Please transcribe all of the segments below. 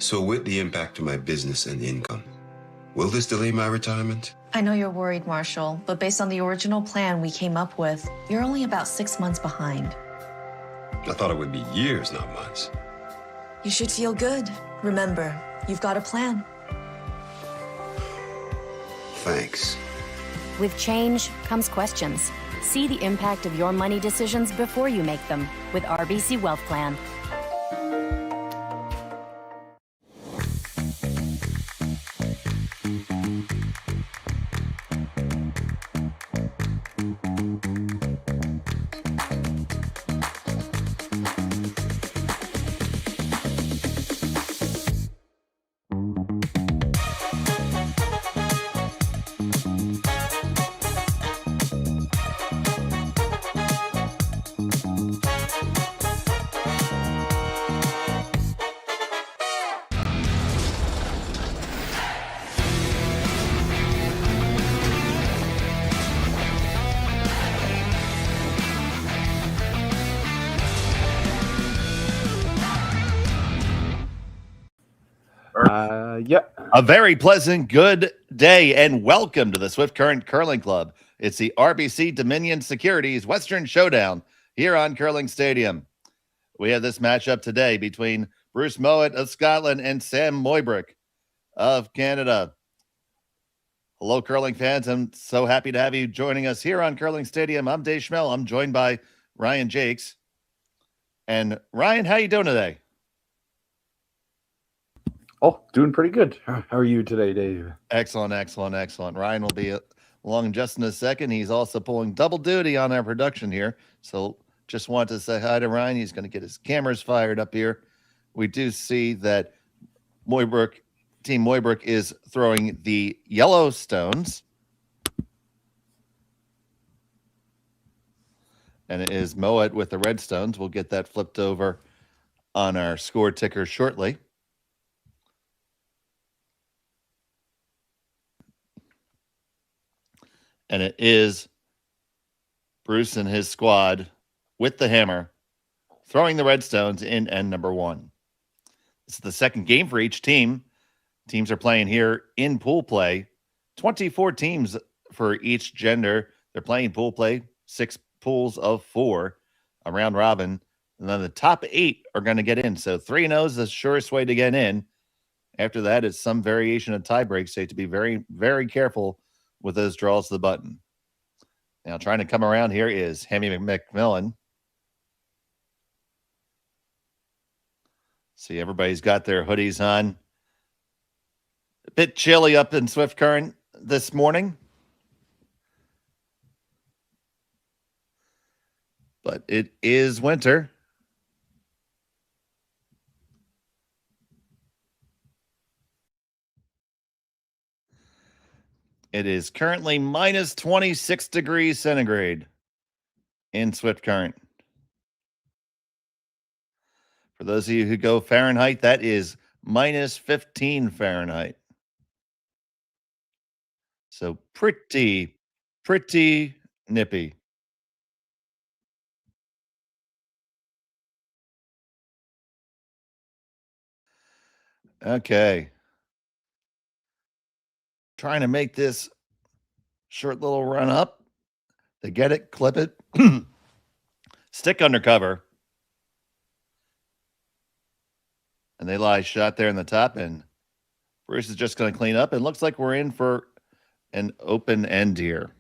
So with the impact to my business and income, will this delay my retirement? I know you're worried, Marshall, but based on the original plan we came up with, you're only about 6 months behind. I thought it would be years, not months. You should feel good. Remember, you've got a plan. Thanks. With change comes questions. See the impact of your money decisions before you make them with RBC Wealth Plan. A very pleasant good day and welcome to the Swift Current Curling Club. It's the RBC Dominion Securities Western Showdown here on Curling Stadium. We have this matchup today between Bruce Mouat of Scotland and Sam Mooibroek of Canada. Hello, curling fans. I'm so happy to have you joining us here on Curling Stadium. I'm Dave Schmel. I'm joined by Ryan Jakes. And Ryan, how you doing today? Oh, doing pretty good. How are you today, Dave? Excellent. Ryan will be along in just in a second. He's also pulling double duty on our production here. So just want to say hi to Ryan. He's going to get his cameras fired up here. We do see that Team Mooibroek is throwing the yellow stones. And it is Mouat with the red stones. We'll get that flipped over on our score ticker shortly. And it is Bruce and his squad with the hammer throwing the red stones in end number one. This is the second game for each team. Teams are playing here in pool play. 24 teams for each gender. They're playing pool play, 6 pools of 4, a round robin. And then the top 8 are going to get in. So 3-0 is the surest way to get in. After that, it's some variation of tie breaks. So you have to be very, very careful with those draws to the button. Now trying to come around here is Hemi McMillan. See, everybody's got their hoodies on. A bit chilly up in Swift Current this morning. But it is winter. It is currently minus 26 degrees centigrade in Swift Current. For those of you who go Fahrenheit, that is minus 15 Fahrenheit. So pretty nippy. Okay. Trying to make this short little run up. They get it, clip it, stick under cover. And they lie shot there in the top, and Bruce is just going to clean up. It looks like we're in for an open end here.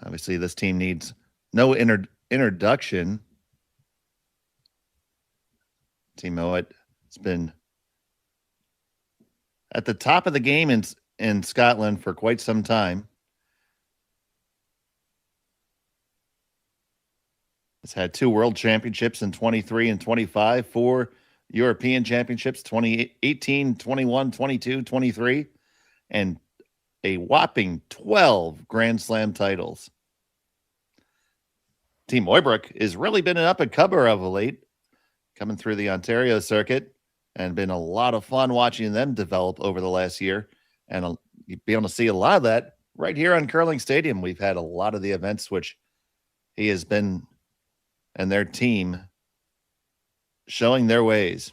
Obviously, this team needs no introduction. Team Mouat has been at the top of the game in Scotland for quite some time. It's had 2 world championships in 23 and 25, 4 European championships, 2018, 21, 22, 23, and a whopping 12 Grand Slam titles. Team Mooibroek has really been an up-and-comer of late, coming through the Ontario circuit, and been a lot of fun watching them develop over the last year. And you'll be able to see a lot of that right here on Curling Stadium. We've had a lot of the events which he has been and their team showing their ways.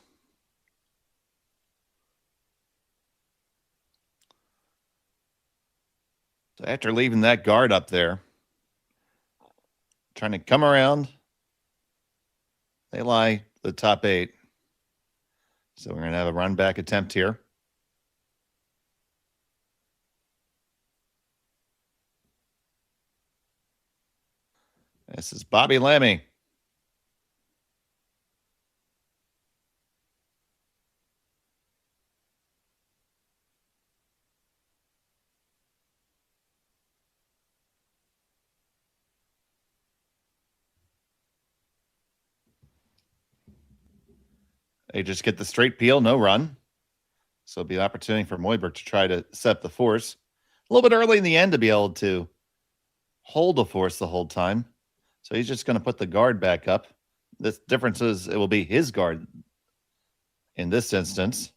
So after leaving that guard up there, trying to come around, they lie the top 8. So we're going to have a run back attempt here. This is Bobby Lammy. They just get the straight peel, no run. So it'll be an opportunity for Mooibroek to try to set the force. A little bit early in the end to be able to hold the force the whole time. So he's just going to put the guard back up. The difference is it will be his guard in this instance.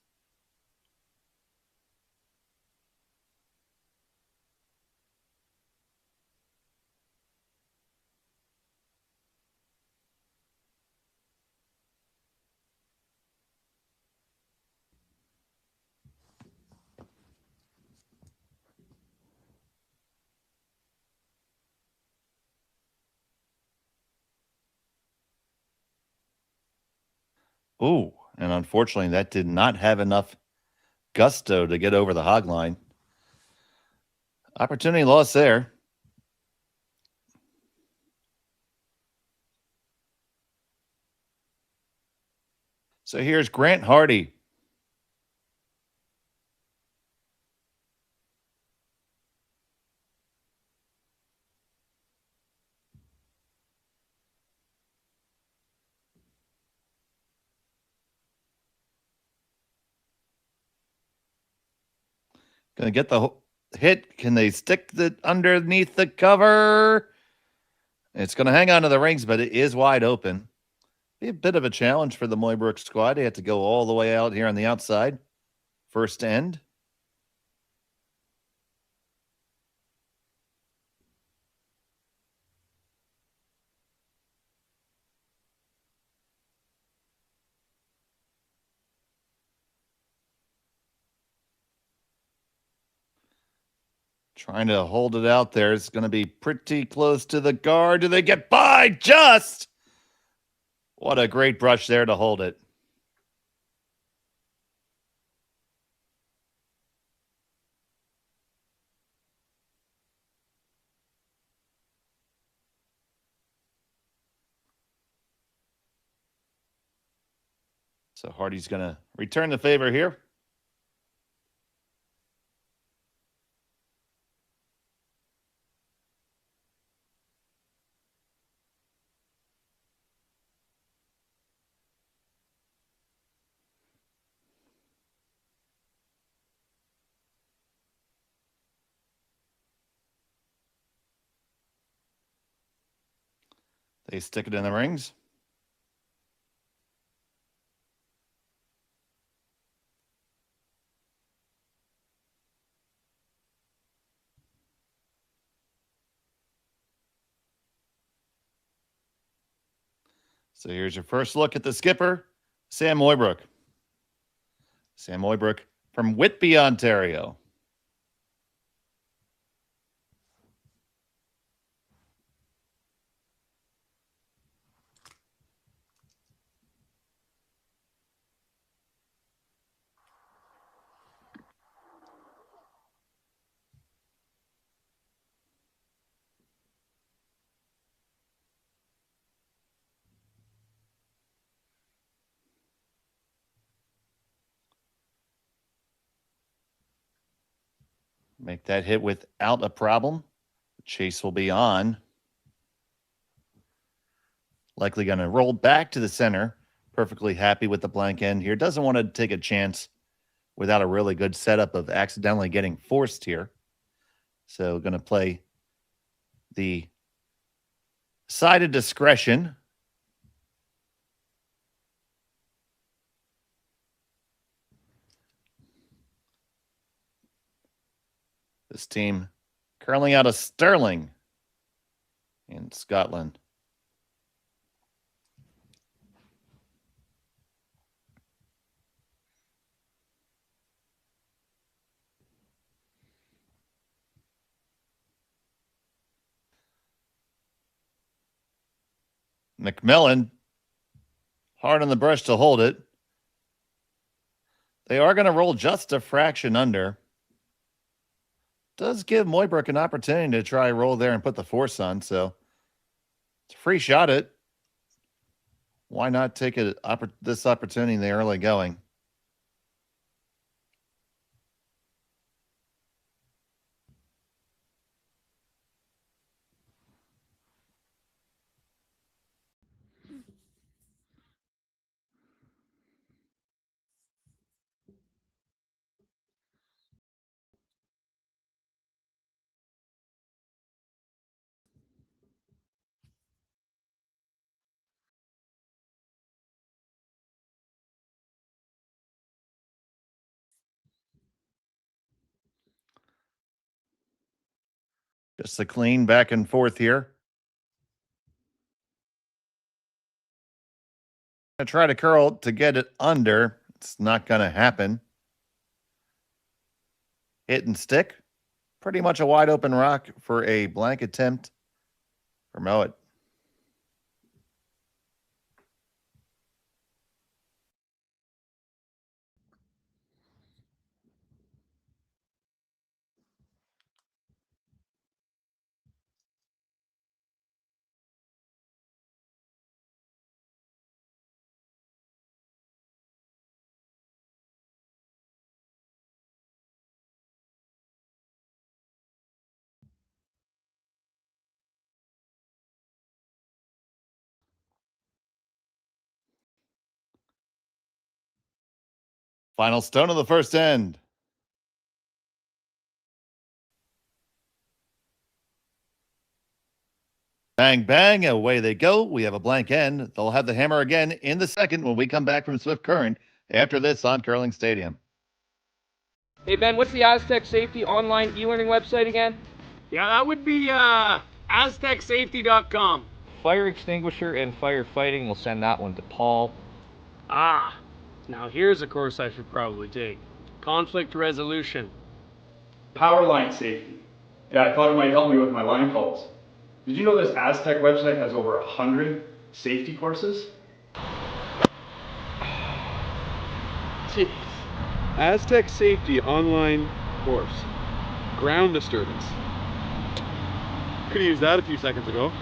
Ooh, and unfortunately that did not have enough gusto to get over the hog line. Opportunity lost there. So here's Grant Hardy. Going to get the hit. Can they stick it underneath the cover? It's going to hang on to the rings, but it is wide open. Be a bit of a challenge for the Mooibroek squad. They have to go all the way out here on the outside. First end. Trying to hold it out there. It's going to be pretty close to the guard. Do they get by just? What a great brush there to hold it. So Hardy's going to return the favor here. They stick it in the rings. So here's your first look at the skipper, Sam Mooibroek. Sam Mooibroek from Whitby, Ontario. Make that hit without a problem. Chase will be on. Likely going to roll back to the center. Perfectly happy with the blank end here. Doesn't want to take a chance without a really good setup of accidentally getting forced here. So going to play the side of discretion. This team curling out of Stirling in Scotland. McMillan, hard on the brush to hold it. They are going to roll just a fraction under. Does give Mooibroek an opportunity to try roll there and put the force on, so it's a free shot at. Why not take this opportunity in the early going? Just a clean back and forth here. I try to curl to get it under. It's not going to happen. Hit and stick. Pretty much a wide open rock for a blank attempt for Mouat. Final stone of the first end. Bang, bang, away they go. We have a blank end. They'll have the hammer again in the second when we come back from Swift Current after this on Curling Stadium. Hey Ben, what's the Aztec Safety online e-learning website again? Yeah, that would be aztecsafety.com. Fire extinguisher and firefighting, we'll send that one to Paul. Ah, now here's a course I should probably take. Conflict resolution. Power line safety. Yeah, I thought it might help me with my line calls. Did you know this Aztec website has over 100 safety courses? Jeez. Aztec Safety online course. Ground disturbance. Could have used that a few seconds ago.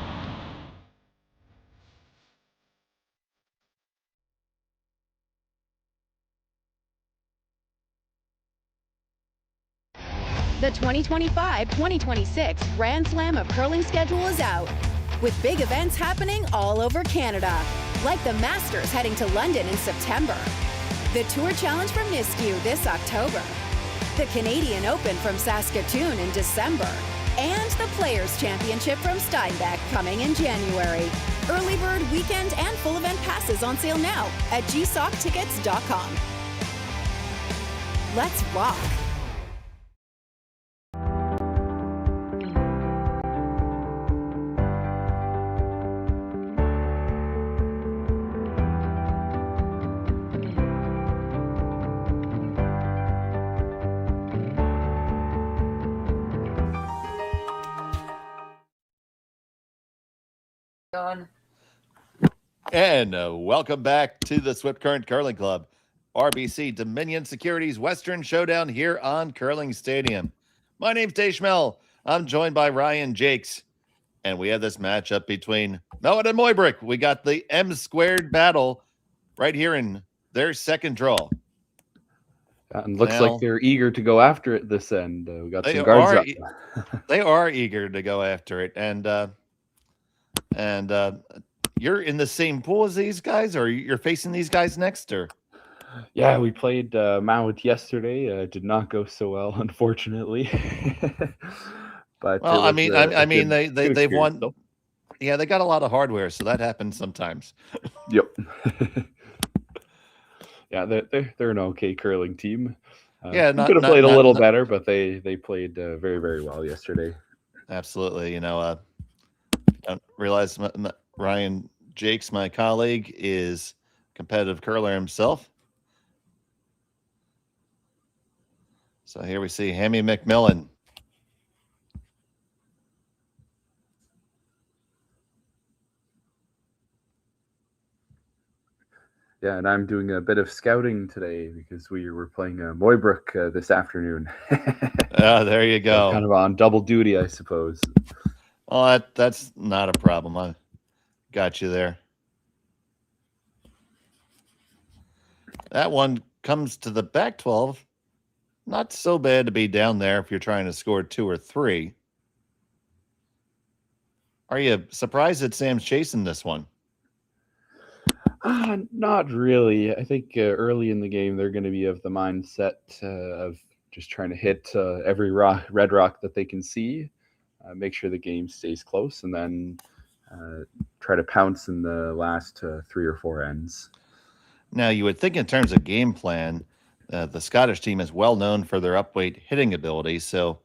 The 2025-2026 Grand Slam of Curling schedule is out, with big events happening all over Canada, like the Masters heading to London in September, the Tour Challenge from Nisku this October, the Canadian Open from Saskatchewan in December, and the Players' Championship from Steinbach coming in January. Early bird weekend and full event passes on sale now at gsoctickets.com. Let's rock! And welcome back to the Swift Current Curling Club. RBC Dominion Securities Western Showdown here on Curling Stadium. My name's Dave Schmel. I'm joined by Ryan Jakes. And we have this matchup between Mouat and Mooibroek. We got the M squared battle right here in their second draw. And looks like they're eager to go after it this end. We got some guards up. They are eager to go after it. And you're in the same pool as these guys, or you're facing these guys next, or? Yeah, we played Mouat yesterday. Did not go so well, unfortunately. But well, they've won. Though. Yeah, they got a lot of hardware, so that happens sometimes. Yep. Yeah, they're an okay curling team. Yeah, could have played a little better, but they played very, very well yesterday. Absolutely. I don't realize Ryan Jakes, my colleague, is a competitive curler himself. So here we see Hammy McMillan. Yeah, and I'm doing a bit of scouting today because we were playing Mooibroek this afternoon. There you go. So kind of on double duty, I suppose. Well, that's not a problem. I got you there. That one comes to the back 12. Not so bad to be down there if you're trying to score 2 or 3. Are you surprised that Sam's chasing this one? Not really. I think early in the game they're going to be of the mindset of just trying to hit every red rock that they can see, make sure the game stays close, and then try to pounce in the last 3 or 4 ends. Now, you would think in terms of game plan, the Scottish team is well known for their upweight hitting ability. So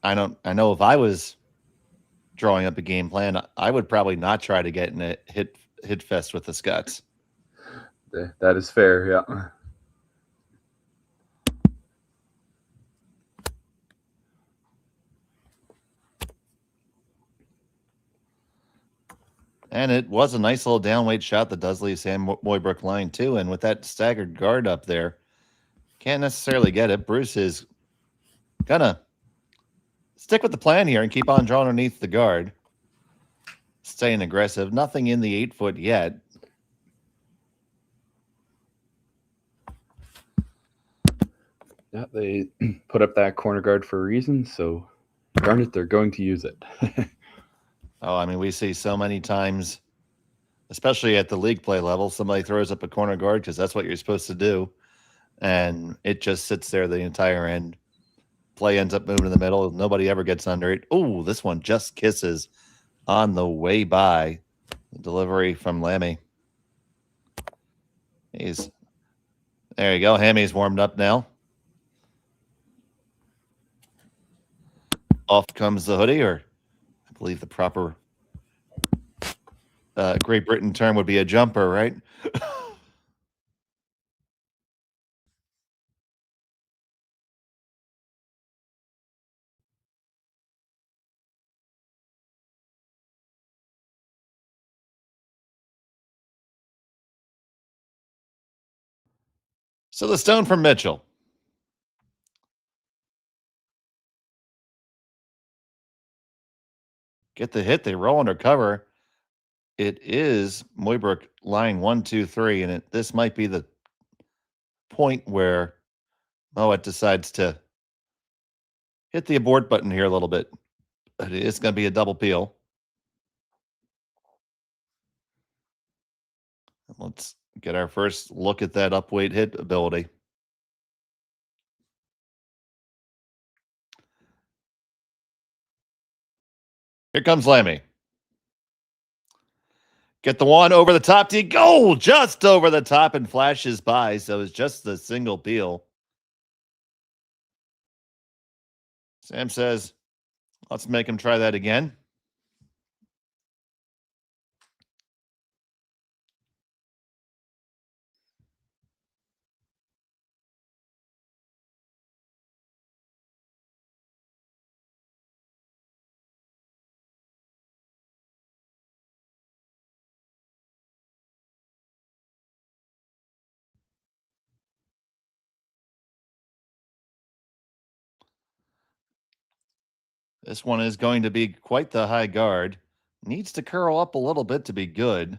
I know if I was drawing up a game plan, I would probably not try to get in a hit fest with the Scots. That is fair, yeah. And it was a nice little downweight shot that does leave Sam Mooibroek line too. And with that staggered guard up there, can't necessarily get it. Bruce is gonna stick with the plan here and keep on drawing underneath the guard. Staying aggressive. Nothing in the 8-foot yet. Yeah, they put up that corner guard for a reason, so darn it, they're going to use it. Oh, I mean, we see so many times, especially at the league play level, somebody throws up a corner guard because that's what you're supposed to do. And it just sits there the entire end. Play ends up moving in the middle. Nobody ever gets under it. Oh, this one just kisses on the way by. The delivery from Lammy. There you go. Hammy's warmed up now. Off comes the hoodie, or I believe the proper Great Britain term would be a jumper, right? So the stone from Mitchell. Get the hit. They roll under cover. It is Mooibroek line 1, 2, 3, and this might be the point where Mouat decides to hit the abort button here a little bit. But it is going to be a double peel. Let's get our first look at that upweight hit ability. Here comes Lammy. Get the one over the top. Goal just over the top and flashes by. So it's just the single peel. Sam says, let's make him try that again. This one is going to be quite the high guard. Needs to curl up a little bit to be good.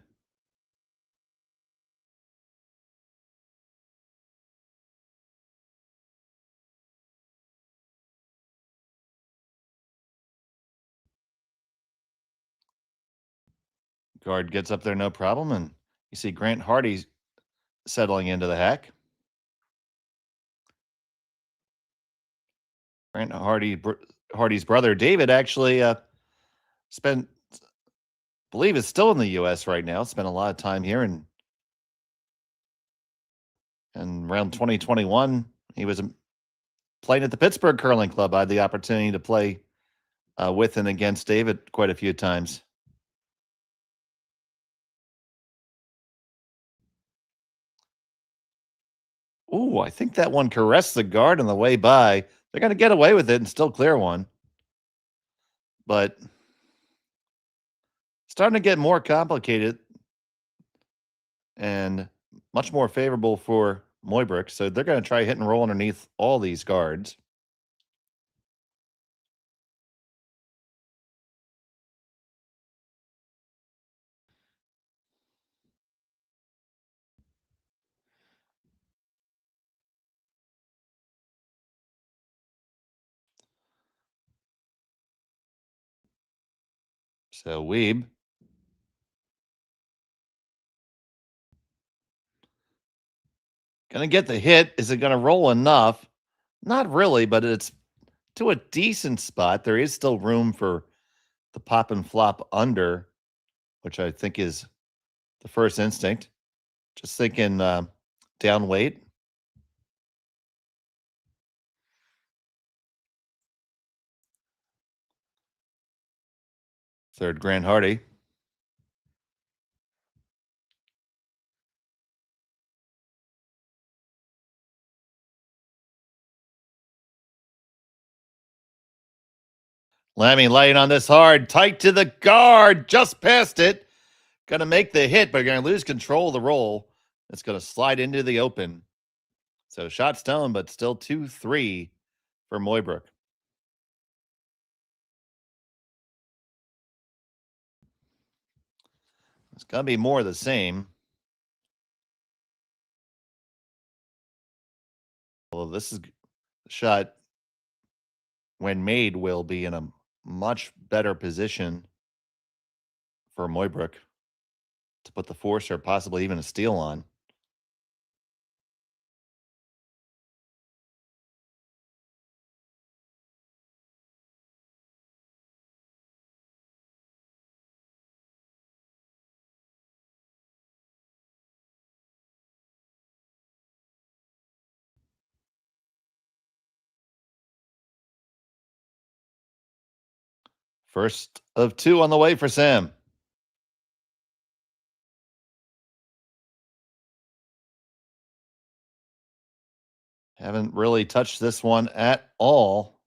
Guard gets up there, no problem. And you see Grant Hardy settling into the hack. Grant Hardy's brother, David, actually spent, I believe is still in the U.S. right now. Spent a lot of time here. And around 2021, he was playing at the Pittsburgh Curling Club. I had the opportunity to play with and against David quite a few times. Ooh, I think that one caressed the guard on the way by. They're going to get away with it and still clear one. But starting to get more complicated. And much more favorable for Mooibroek, so they're going to try hit and roll underneath all these guards. So Weeb going to get the hit. Is it going to roll enough? Not really, but it's to a decent spot. There is still room for the pop and flop under, which I think is the first instinct. Just thinking down weight. Third Grand Hardy. Lammy laying on this hard, tight to the guard, just past it. Going to make the hit, but going to lose control of the roll. It's going to slide into the open. So shot stone, but still 2-3 for Mooibroek. It's going to be more of the same. Although this is shot, when made, will be in a much better position for Mooibroek to put the force or possibly even a steal on. First of two on the way for Sam. Haven't really touched this one at all.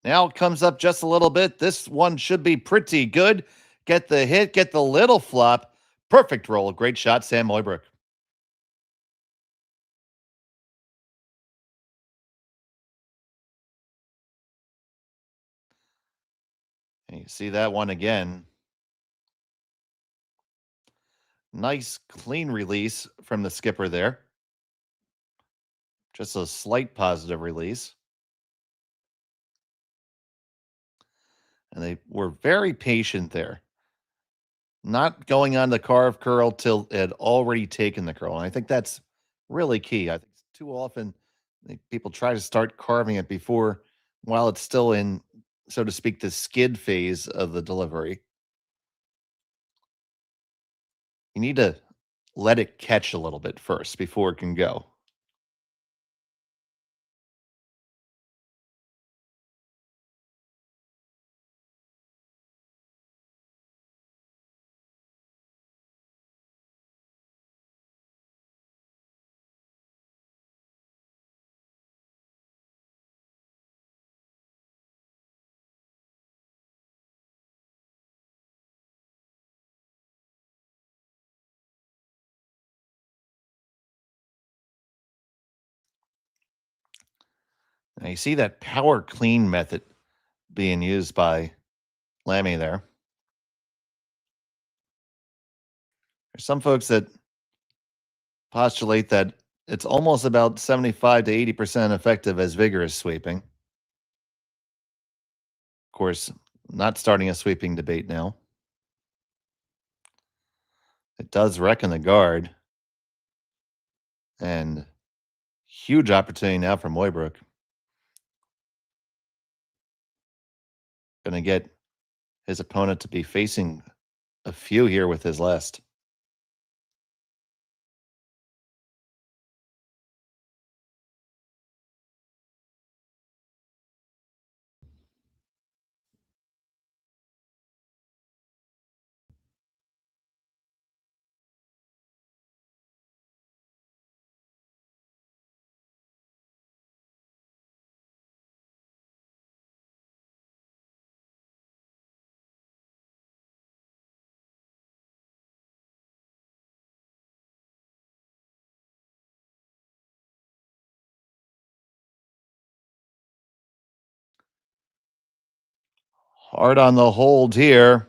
Now it comes up just a little bit. This one should be pretty good. Get the hit, get the little flop. Perfect roll. Great shot, Sam Mooibroek. And you see that one again. Nice clean release from the skipper there. Just a slight positive release. And they were very patient there. Not going on the carve curl till it had already taken the curl. And I think that's really key. I think too often people try to start carving it before, while it's still in, so to speak, the skid phase of the delivery. You need to let it catch a little bit first before it can go. Now you see that power clean method being used by Lammy there. There's some folks that postulate that it's almost about 75 to 80% effective as vigorous sweeping. Of course, not starting a sweeping debate now. It does reckon the guard. And huge opportunity now for Mooibroek. Going to get his opponent to be facing a few here with his last. Hard on the hold here.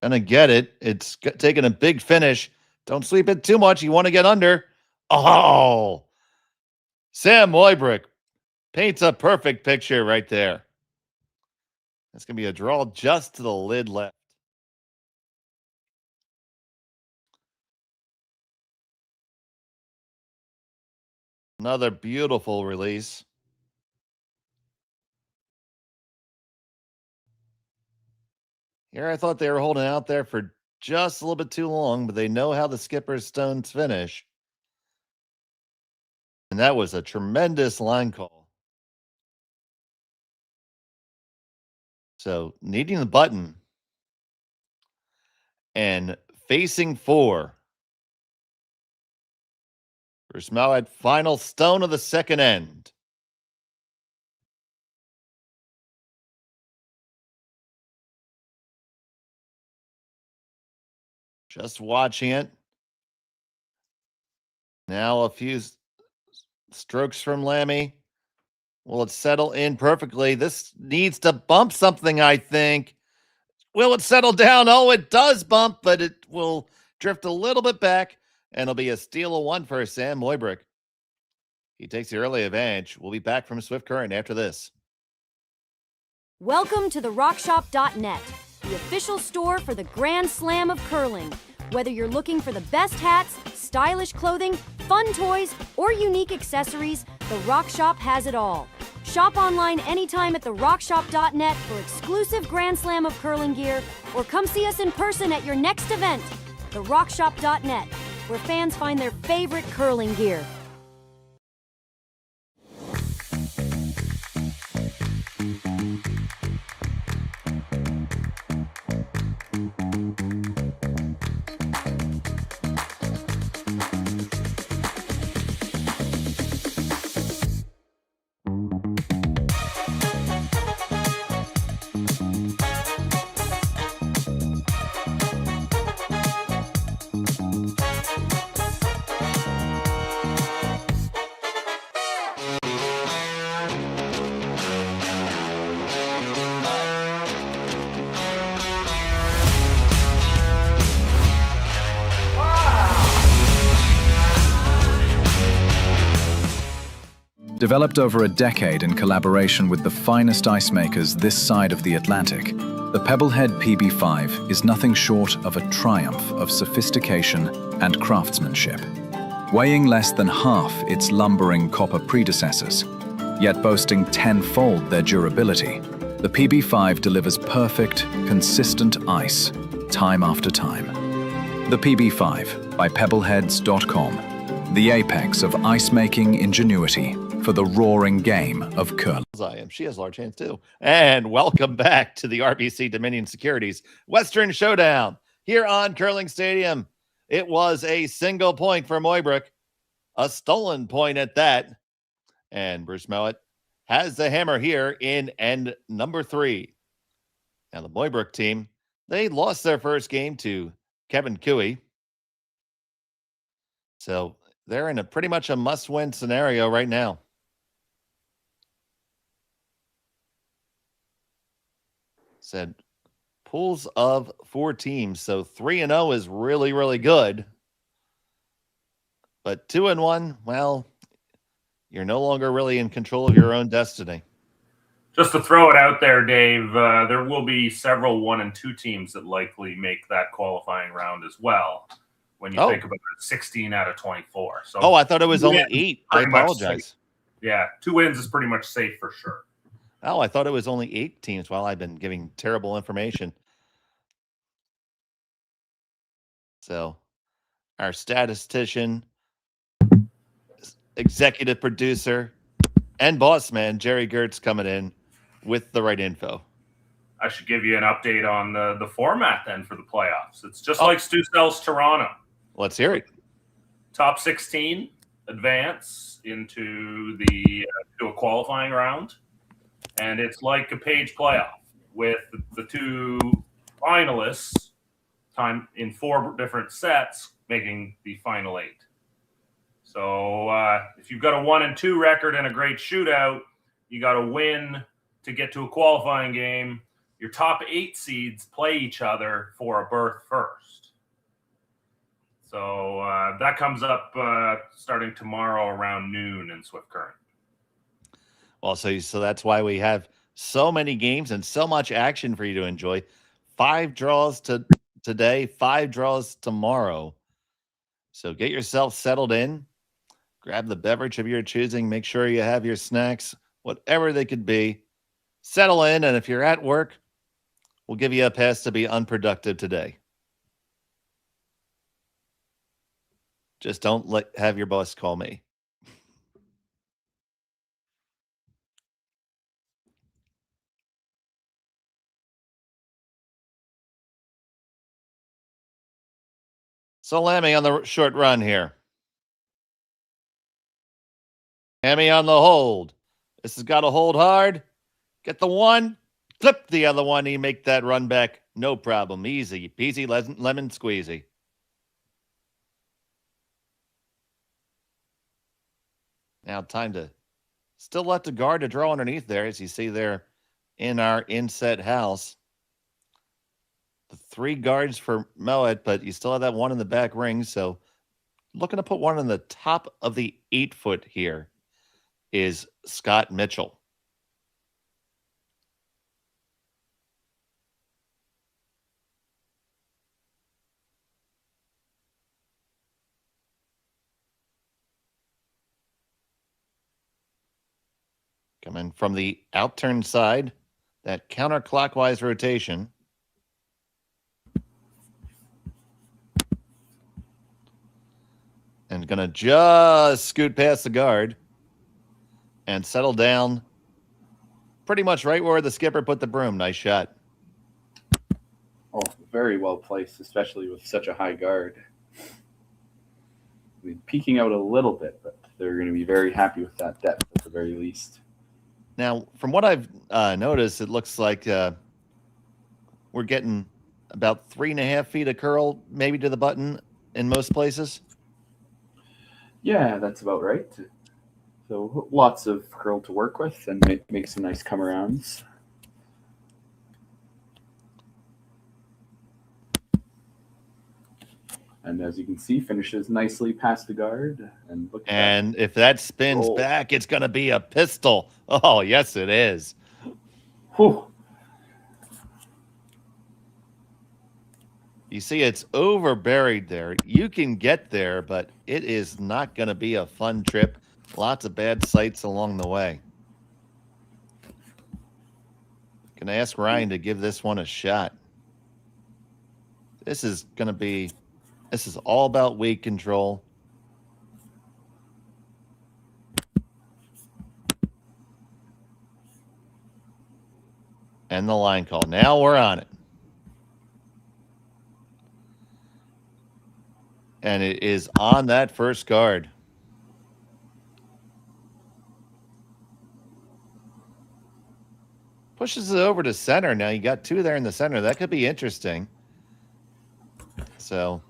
Gonna get it. It's taking a big finish. Don't sweep it too much. You want to get under. Oh, Sam Mooibroek paints a perfect picture right there. It's going to be a draw just to the lid left. Another beautiful release. Here I thought they were holding out there for just a little bit too long, but they know how the skipper's stones finish. And that was a tremendous line call. So needing the button and facing 4. Bruce Mouat, final stone of the second end. Just watching it. Now a few strokes from Lammy. Will it settle in perfectly? This needs to bump something, I think. Will it settle down? Oh, it does bump, but it will drift a little bit back, and it'll be a steal of 1 for Sam Mooibroek. He takes the early advantage. We'll be back from Swift Current after this. Welcome to the RockShop.net, the official store for the Grand Slam of curling. Whether you're looking for the best hats, stylish clothing, fun toys, or unique accessories, the Rock Shop has it all. Shop online anytime at therockshop.net for exclusive Grand Slam of curling gear, or come see us in person at your next event. Therockshop.net, where fans find their favorite curling gear. Developed over a decade in collaboration with the finest ice makers this side of the Atlantic, the Pebblehead PB5 is nothing short of a triumph of sophistication and craftsmanship. Weighing less than half its lumbering copper predecessors, yet boasting tenfold their durability, the PB5 delivers perfect, consistent ice, time after time. The PB5 by Pebbleheads.com, the apex of ice-making ingenuity for the roaring game of curling. She has large hands too. And welcome back to the RBC Dominion Securities Western Showdown here on Curling Stadium. It was a single point for Mooibroek, a stolen point at that. And Bruce Mouat has the hammer here in end number 3. Now the Mooibroek team, they lost their first game to Kevin Cooey. So they're in a pretty much a must-win scenario right now. Said pools of 4 teams. So 3-0 is really, really good. But 2-1, well, you're no longer really in control of your own destiny. Just to throw it out there, Dave, there will be several 1 and 2 teams that likely make that qualifying round as well. When you think about it, 16 out of 24. So I thought it was only 8. I apologize. Yeah, 2 wins is pretty much safe for sure. Oh, I thought it was only 8 teams. Well, I've been giving terrible information. So, our statistician, executive producer, and boss man, Jerry Gertz, coming in with the right info. I should give you an update on the format then for the playoffs. It's just like Stu Sells Toronto. Let's hear it. Top 16 advance into the to a qualifying round. And it's like a page playoff with the 2 finalists time in 4 different sets making the final 8. So if you've got a 1 and 2 record and a great shootout, you got to win to get to a qualifying game, your top 8 seeds play each other for a berth first. So that comes up starting tomorrow around noon in Swift Current. Well, so that's why we have so many games and so much action for you to enjoy. 5 draws today, 5 draws tomorrow. So get yourself settled in. Grab the beverage of your choosing. Make sure you have your snacks, whatever they could be. Settle in, and if you're at work, we'll give you a pass to be unproductive today. Just don't have your boss call me. So Lammy on the short run here. Hammy on the hold. This has got to hold hard. Get the one. Flip the other one. You make that run back. No problem. Easy peasy lemon squeezy. Now time to still let the guard to draw underneath there, as you see there in our inset house. The 3 guards for Mouat, but you still have that one in the back ring. So looking to put one on the top of the 8-foot here is Scott Mitchell. Coming from the outturn side, that counterclockwise rotation. And going to just scoot past the guard and settle down pretty much right where the skipper put the broom. Nice shot. Oh, very well placed, especially with such a high guard. I mean, peeking out a little bit, but they're going to be very happy with that depth at the very least. Now, from what I've noticed, it looks like we're getting about 3.5 feet of curl, maybe to the button in most places. Yeah, that's about right. So lots of curl to work with and make some nice come arounds. And as you can see, finishes nicely past the guard. And if that spins back, it's going to be a pistol. Oh, yes, it is. Whew. You see, it's over buried there. You can get there, but it is not going to be a fun trip. Lots of bad sights along the way. Can I ask Ryan to give this one a shot? This is all about weight control. And the line call. Now we're on it. And it is on that first guard. Pushes it over to center. Now you got 2 there in the center. That could be interesting. So,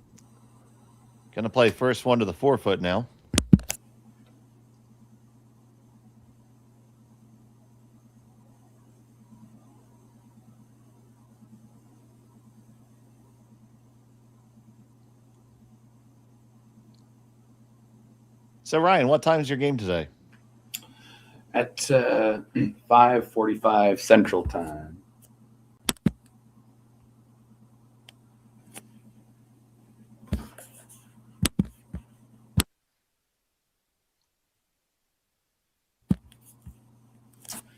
going to play first one to the 4-foot now. So, Ryan, what time is your game today? At 5:45 Central Time.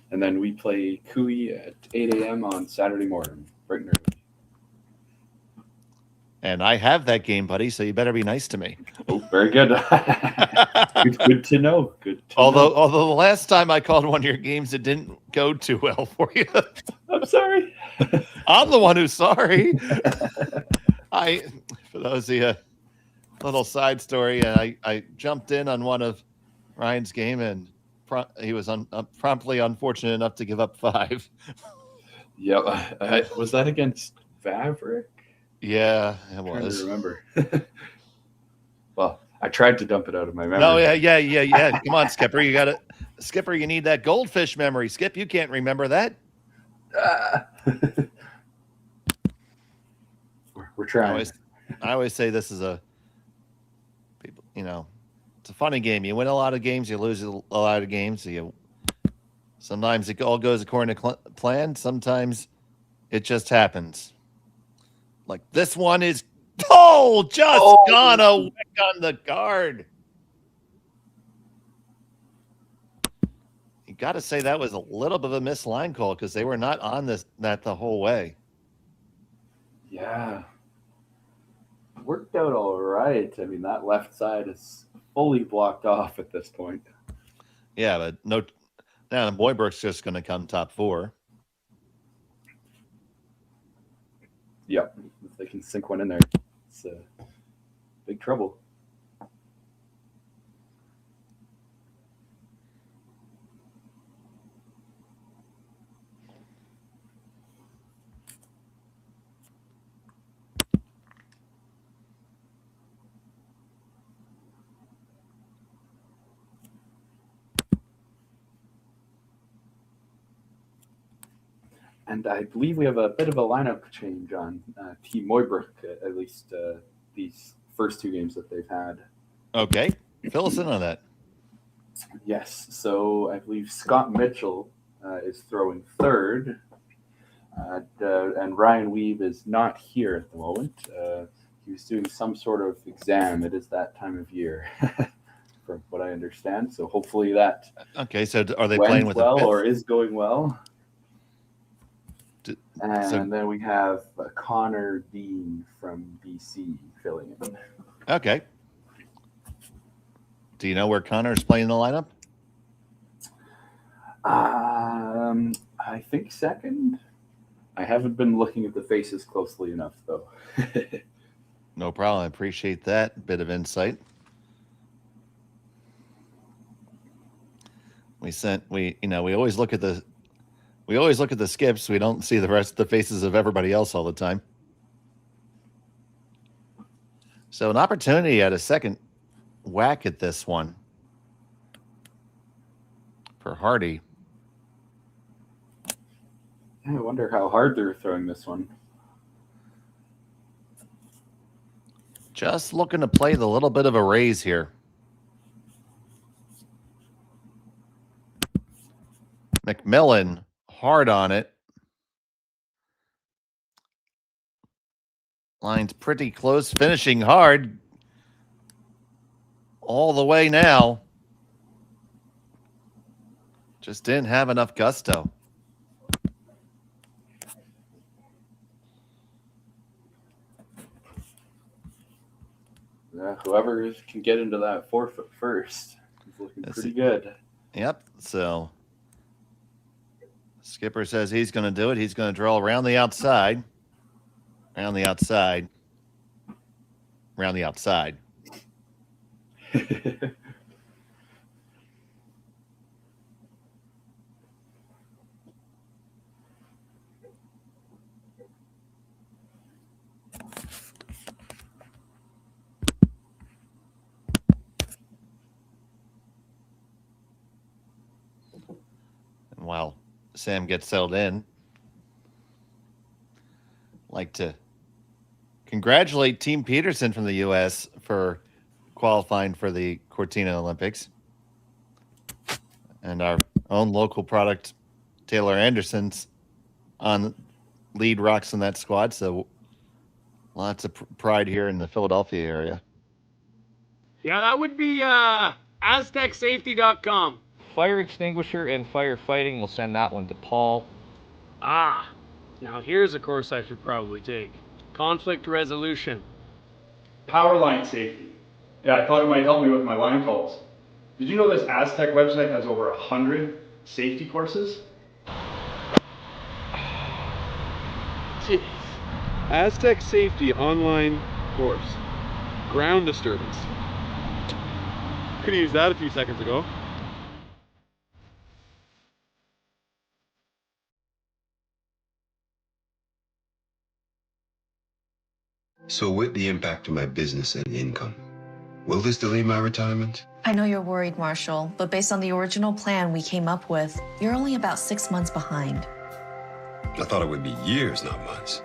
And then we play Cooey at 8 a.m. on Saturday morning, bright and early. And I have that game, buddy, so you better be nice to me. Oh, very good. Good to know. Although the last time I called one of your games, it didn't go too well for you. I'm sorry. I'm the one who's sorry. For those of you, little side story, I jumped in on one of Ryan's game, and he was promptly unfortunate enough to give up 5. Yeah, was that against Vavrick? Yeah, it was. I'm trying to remember. Well, I tried to dump it out of my memory. No, yeah. Come on, Skipper, you got it. Skipper, you need that goldfish memory. Skip, you can't remember that. We're trying. I always say this is it's a funny game. You win a lot of games, you lose a lot of games. Sometimes it all goes according to plan. Sometimes it just happens. Like this one is gonna wick on the guard. You got to say that was a little bit of a missed line call because they were not on that the whole way. Yeah. Worked out all right. I mean, that left side is fully blocked off at this point. Yeah, but now Mooibroek's just going to come top 4. Yep. If they can sink one in there, it's big trouble. And I believe we have a bit of a lineup change on Team Mooibroek, at least these first 2 games that they've had. Okay. Fill us in on that. Yes. So I believe Scott Mitchell is throwing third. And Ryan Weave is not here at the moment. He was doing some sort of exam. It is that time of year, from what I understand. So hopefully that okay. So are they playing with well a fifth? Or is going well? And then we have Connor Dean from BC filling in. Okay. Do you know where Connor's playing the lineup? I think second. I haven't been looking at the faces closely enough, though. No problem. I appreciate that bit of insight. We always look at the skips. We don't see the rest of the faces of everybody else all the time. So an opportunity at a second whack at this one for Hardy. I wonder how hard they're throwing this one. Just looking to play the little bit of a raise here. McMillan hard on it. Line's pretty close, finishing hard. All the way now. Just didn't have enough gusto. Whoever can get into that 4-foot first is looking pretty good. Yep. So Skipper says he's going to do it. He's going to draw around the outside. Around the outside. Around the outside. And while Sam gets settled in, I'd like to congratulate Team Peterson from the U.S. for qualifying for the Cortina Olympics. And our own local product, Taylor Anderson's on lead rocks in that squad. So lots of pride here in the Philadelphia area. Yeah, that would be AztecSafety.com. Fire extinguisher and firefighting, we'll send that one to Paul. Ah, now here's a course I should probably take. Conflict resolution. Power line safety. Yeah, I thought it might help me with my line calls. Did you know this Aztec website has over 100 safety courses? Jeez. Aztec Safety online course. Ground disturbance. Could have used that a few seconds ago. So with the impact to my business and income, will this delay my retirement? I know you're worried, Marshall, but based on the original plan we came up with, you're only about 6 months behind. I thought it would be years, not months.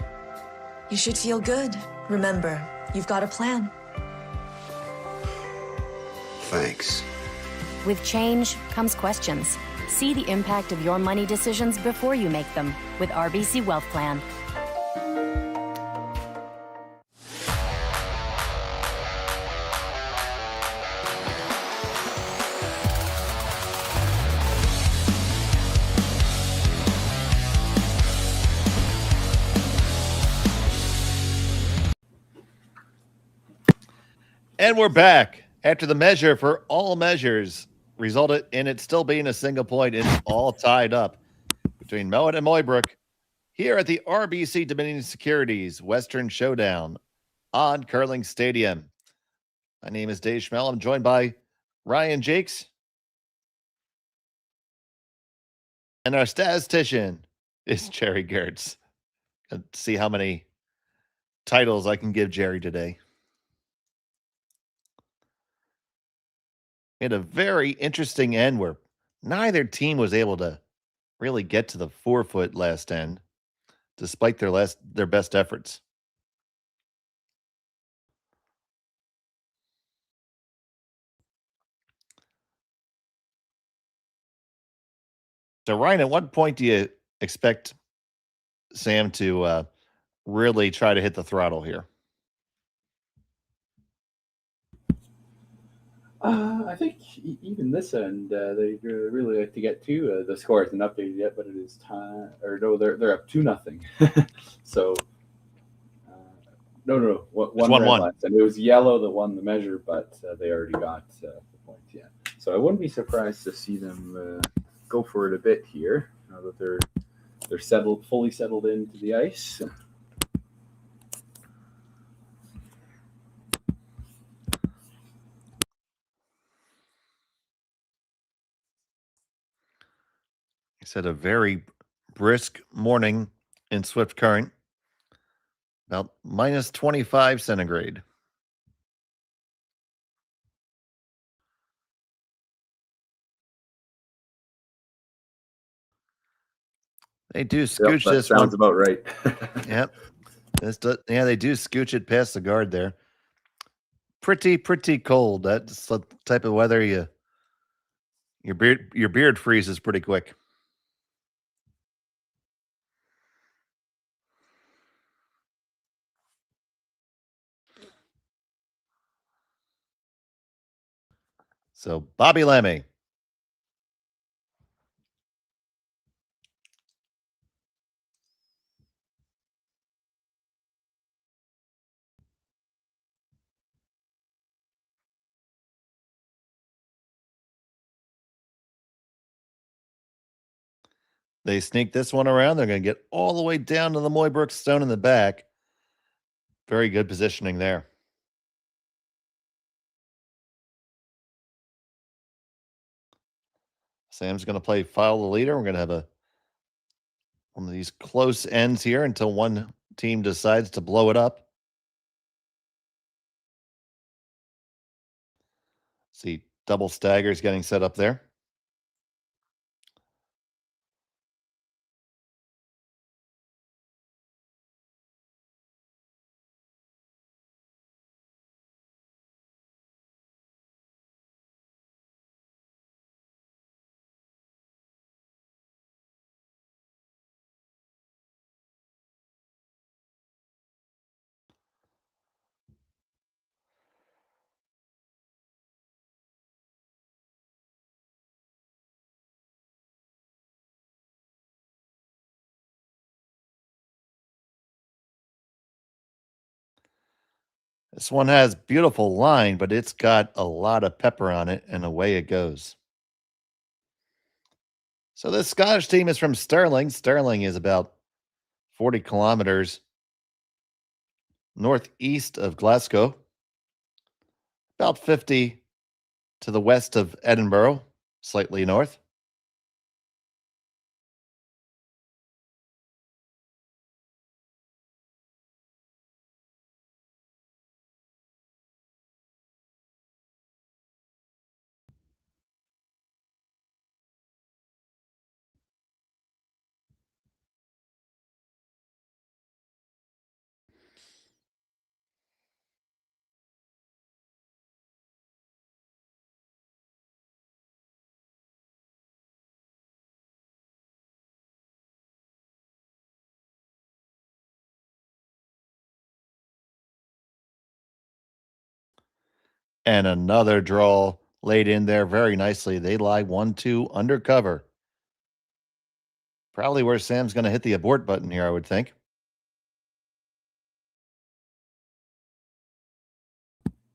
You should feel good. Remember, you've got a plan. Thanks. With change comes questions. See the impact of your money decisions before you make them with RBC Wealth Plan. And we're back after the measure for all measures resulted in it still being a single point. It's all tied up between Mouat and Mooibroek here at the RBC Dominion Securities Western Showdown on Curling Stadium. My name is Dave Schmel. I'm joined by Ryan Jakes. And our statistician is Jerry Gertz. Let's see how many titles I can give Jerry today. We had a very interesting end where neither team was able to really get to the 4-foot last end, despite their best efforts. So, Ryan, at what point do you expect Sam to really try to hit the throttle here? I think even this end, they really like to get to. The score isn't updated yet, but it is time. Or no, they're up 2-0. So no, one red left, and it was yellow that won the measure, but they already got the point. Yeah, so I wouldn't be surprised to see them go for it a bit here now that they're fully settled into the ice. He said a very brisk morning in Swift Current, about minus 25 centigrade. They do scooch this one. Sounds about right. Yep. They do scooch it past the guard there. Pretty cold. That's the type of weather your beard freezes pretty quick. So Bobby Lemmy. They sneak this one around. They're going to get all the way down to the Mooibroek stone in the back. Very good positioning there. Sam's going to play Follow the Leader. We're going to have one of these close ends here until one team decides to blow it up. See, double staggers getting set up there. This one has beautiful line, but it's got a lot of pepper on it, and away it goes. So this Scottish team is from Stirling. Stirling is about 40 kilometers northeast of Glasgow, about 50 to the west of Edinburgh, slightly north. And another draw laid in there very nicely. They lie 1-2 under cover. Probably where Sam's going to hit the abort button here, I would think.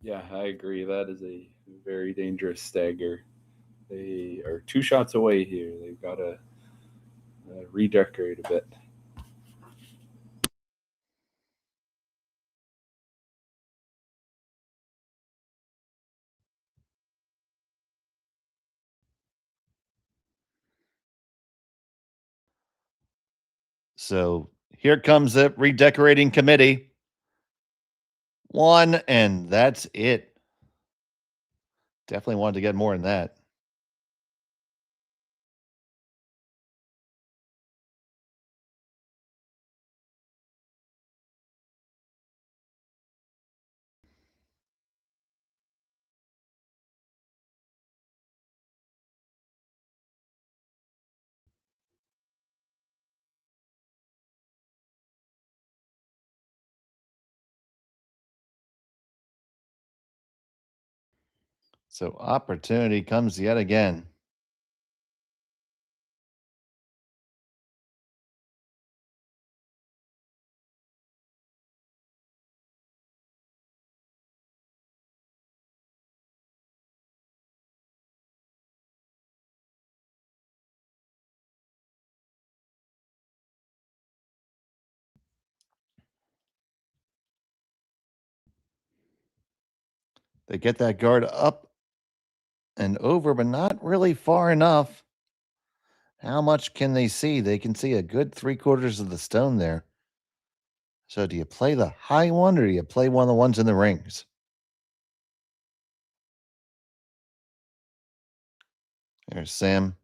Yeah, I agree. That is a very dangerous stagger. They are 2 shots away here. They've got to redecorate a bit. So here comes the redecorating committee. 1, and that's it. Definitely wanted to get more than that. So opportunity comes yet again. They get that guard up and over, but not really far enough. How much can they see? They can see a good 3/4 of the stone there. So do you play the high one or do you play one of the ones in the rings? There's Sam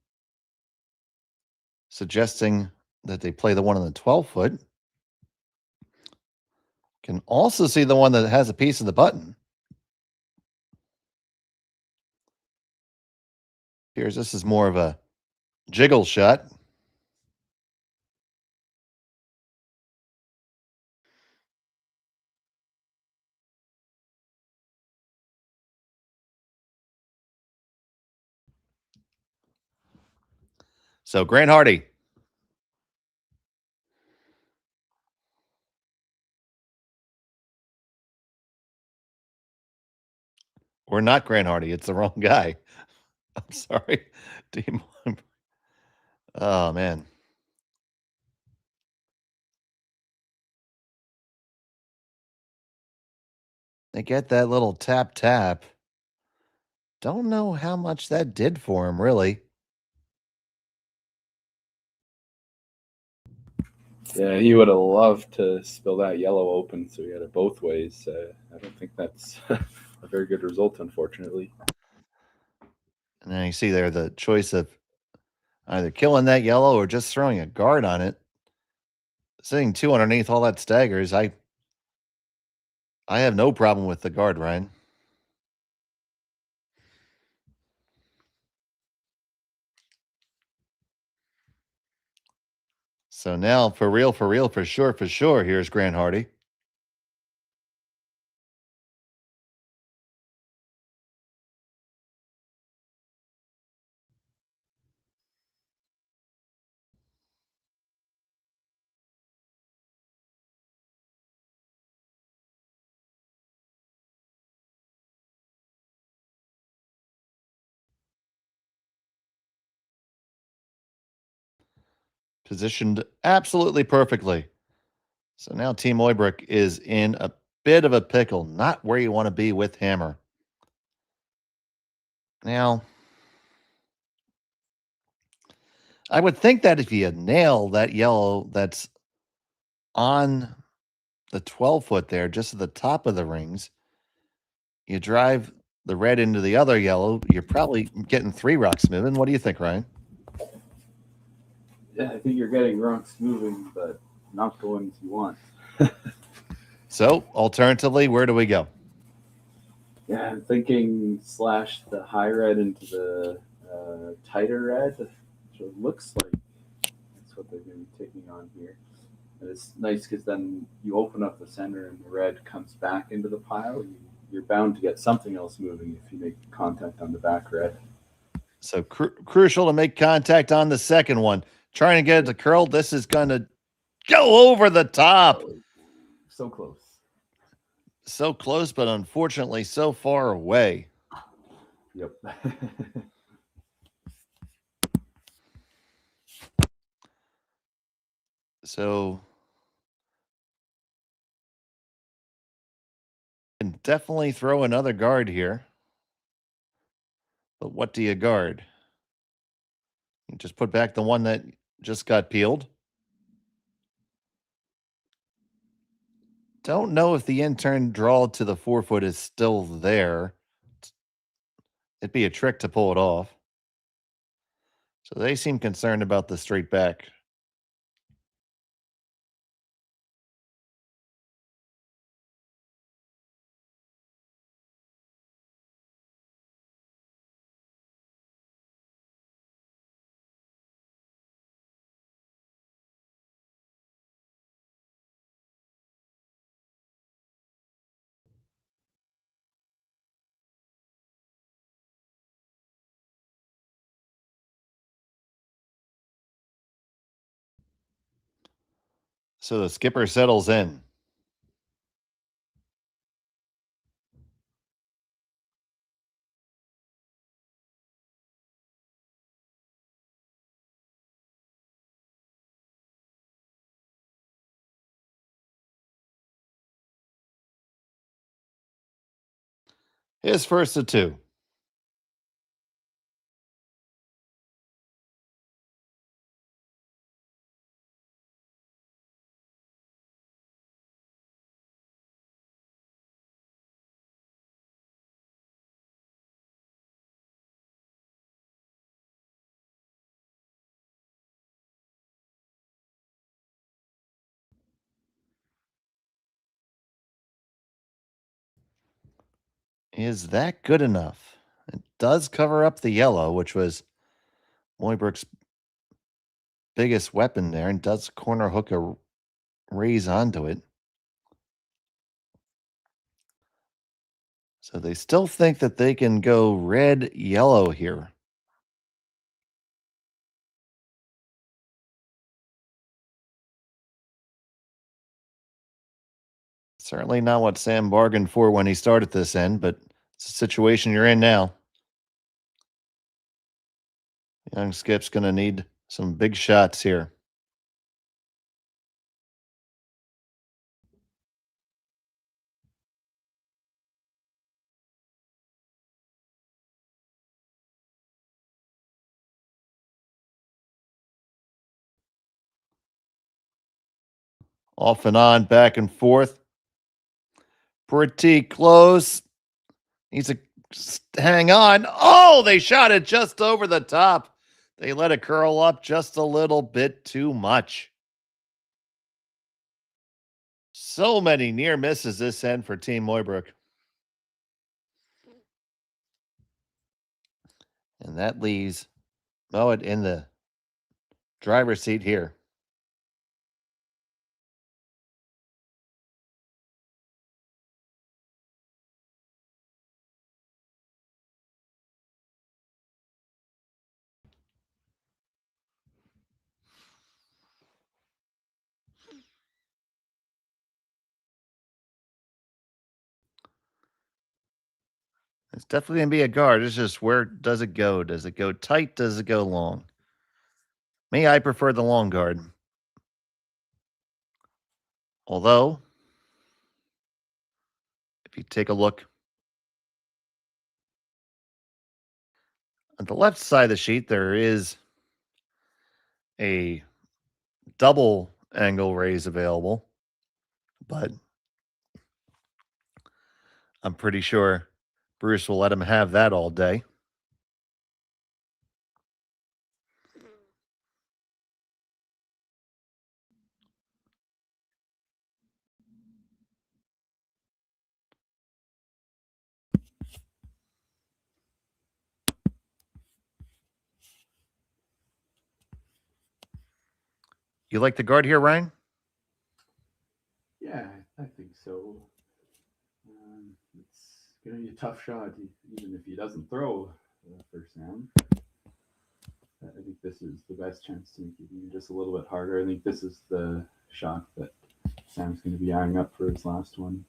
suggesting that they play the one on the 12-foot. Can also see the one that has a piece of the button. This is more of a jiggle shot. So Grant Hardy. Or not Grant Hardy. It's the wrong guy. I'm sorry. Oh, man. They get that little tap. Don't know how much that did for him, really. Yeah, he would have loved to spill that yellow open so he had it both ways. I don't think that's a very good result, unfortunately. And then you see there the choice of either killing that yellow or just throwing a guard on it. Sitting 2 underneath all that staggers, I have no problem with the guard, Ryan. So now, for real, for sure, here's Grant Hardy. Positioned absolutely perfectly. So now Team Mooibroek is in a bit of a pickle, not where you want to be with Hammer. Now, I would think that if you nail that yellow that's on the 12-foot there, just at the top of the rings, you drive the red into the other yellow, you're probably getting 3 rocks moving. What do you think, Ryan? Yeah, I think you're getting rocks moving, but not the ones you want. So, alternatively, where do we go? Yeah, I'm thinking slash the high red into the tighter red, which it looks like that's what they're going to be taking on here. And it's nice because then you open up the center and the red comes back into the pile. You you're bound to get something else moving if you make contact on the back red. So crucial to make contact on the second one. Trying to get it to curl. This is going to go over the top. So close. So close, but unfortunately so far away. Yep. So can definitely throw another guard here. But what do you guard? You just put back the one that just got peeled. Don't know if the intern draw to the 4-foot is still there. It'd be a trick to pull it off. So they seem concerned about the straight back. So the skipper settles in. His first of 2. Is that good enough? It does cover up the yellow, which was Mooibroek's biggest weapon there, and does corner hook a raise onto it. So they still think that they can go red, yellow here. Certainly not what Sam bargained for when he started this end, but it's a situation you're in now. Young Skip's going to need some big shots here. Off and on, back and forth. Pretty close. Needs to hang on. Oh, they shot it just over the top. They let it curl up just a little bit too much. So many near misses this end for Team Mooibroek. And that leaves Mouat in the driver's seat here. It's definitely going to be a guard. It's just where does it go? Does it go tight? Does it go long? Me, I prefer the long guard. Although, if you take a look on the left side of the sheet, there is a double angle raise available, but I'm pretty sure Bruce will let him have that all day. You like the guard here, Ryan? Yeah, I think so. It's going to be a tough shot, even if he doesn't throw for Sam. I think this is the best chance to make it even just a little bit harder. I think this is the shot that Sam's going to be eyeing up for his last one.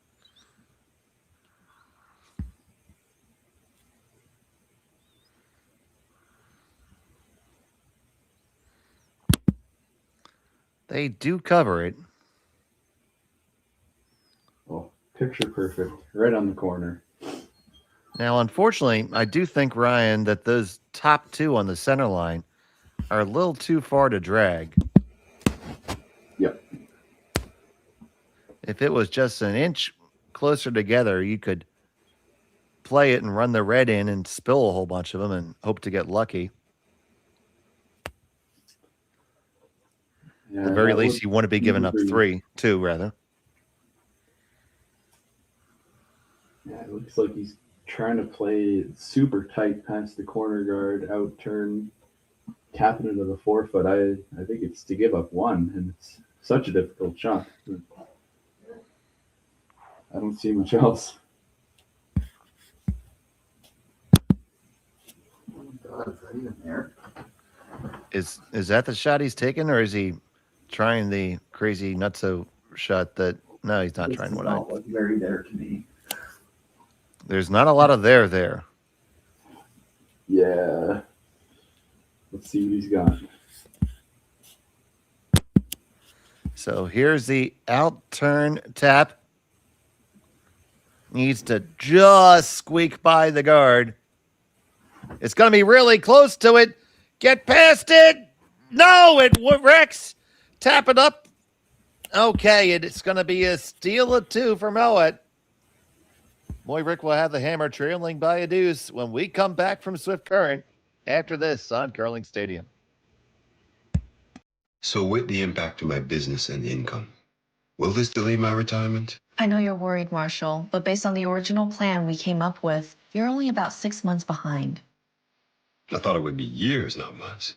They do cover it. Oh, picture perfect. Right on the corner. Now, unfortunately, I do think, Ryan, that those top two on the center line are a little too far to drag. Yep. If it was just an inch closer together, you could play it and run the red in and spill a whole bunch of them and hope to get lucky. Yeah, At the very least, you want to be giving up two, rather. Yeah, it looks like he's trying to play super tight past the corner guard, out turn, tapping into the forefoot. I think it's to give up one, and it's such a difficult shot. I don't see much else. Oh God, is that even there? Is that the shot he's taking, or is he trying the crazy nutso shot that... No, he's not trying what I... Look very there to me. There's not a lot of there. Yeah. Let's see what he's got. So here's the out turn tap. Needs to just squeak by the guard. It's going to be really close to it. Get past it. No, it wrecks. Tap it up. Okay, it's going to be a steal of two for Mouat. Mooibroek will have the hammer trailing by a deuce when we come back from Swift Current after this on Curling Stadium. So with the impact to my business and income, will this delay my retirement? I know you're worried, Marshall, but based on the original plan we came up with, you're only about 6 months behind. I thought it would be years, not months.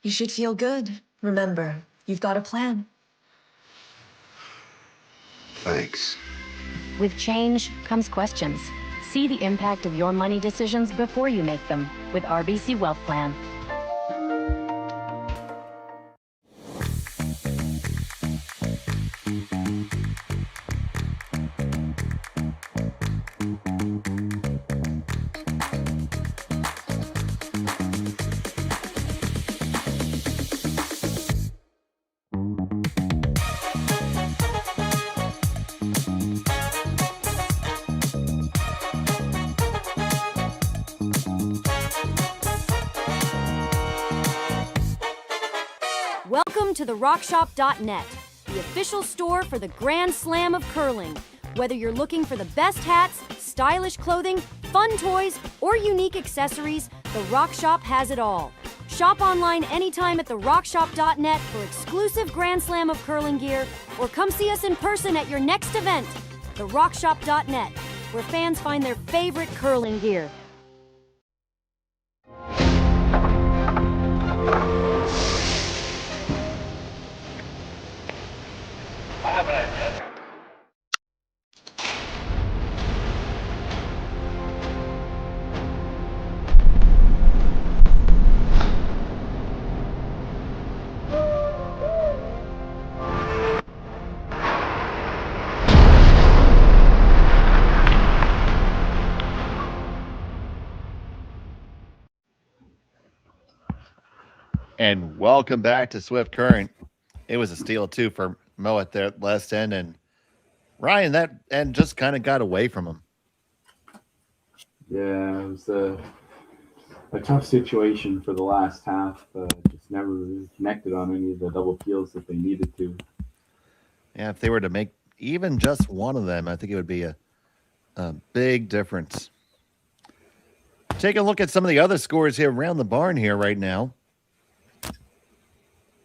You should feel good. Remember, you've got a plan. Thanks. With change comes questions. See the impact of your money decisions before you make them with RBC Wealth Plan. Welcome to the RockShop.net, the official store for the Grand Slam of curling. Whether you're looking for the best hats, stylish clothing, fun toys, or unique accessories, the Rock Shop has it all. Shop online anytime at the RockShop.net for exclusive Grand Slam of curling gear, or come see us in person at your next event. The RockShop.net, where fans find their favorite curling gear. And welcome back to Swift Current. It was a steal, too, for Mouat there at last end. And Ryan, that end just kind of got away from him. Yeah, it was a tough situation for the last half. Just never really connected on any of the double peels that they needed to. Yeah, if they were to make even just one of them, I think it would be a big difference. Take a look at some of the other scores here around the barn here right now.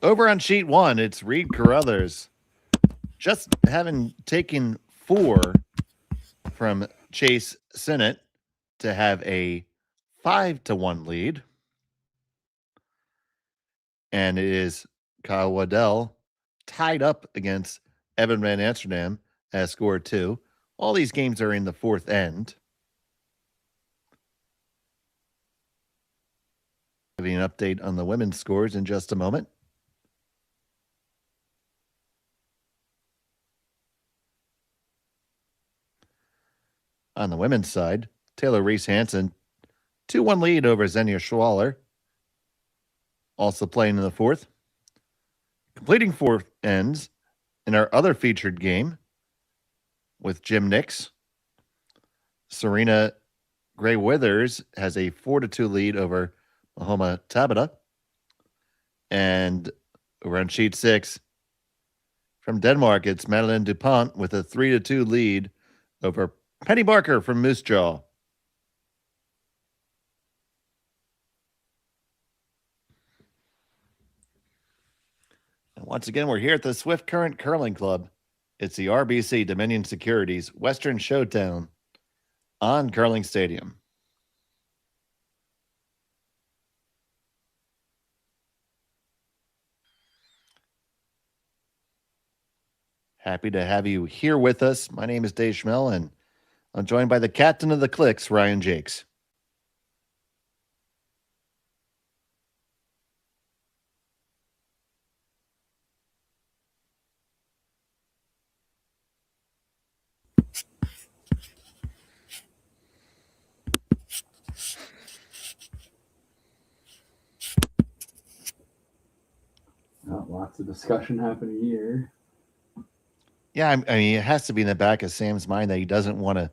Over on sheet one, it's Reed Carruthers just having taken 4 from Chase Sinnott to have a 5-1 lead. And it is Kyle Waddell tied up against Evan Van Amsterdam as score 2 All these games are in the fourth end. Giving an update on the women's scores in just a moment. On the women's side, Taylor Reese-Hansen, 2-1 lead over Xenia Schwaller. Also playing in the fourth. Completing fourth ends in our other featured game with Jim Nix. Serena Gray Withers has a 4-2 lead over Mahoma Tabata. And over on sheet 6, from Denmark, it's Madeleine Dupont with a 3-2 lead over Penny Barker from Moose Jaw. And once again, we're here at the Swift Current Curling Club. It's the RBC Dominion Securities Western Showdown on Curling Stadium. Happy to have you here with us. My name is Dave Schmel, and I'm joined by the captain of the Clicks, Ryan Jakes. Lots of discussion happening here. Yeah, I mean, it has to be in the back of Sam's mind that he doesn't want to.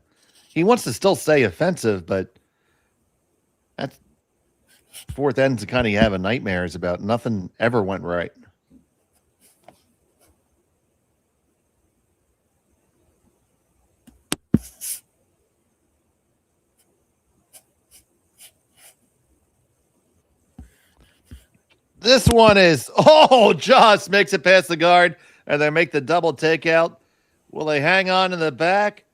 He wants to still stay offensive, but that fourth end's kind of having nightmares about. Nothing ever went right. This one is, Joss makes it past the guard, and they make the double takeout. Will they hang on in the back?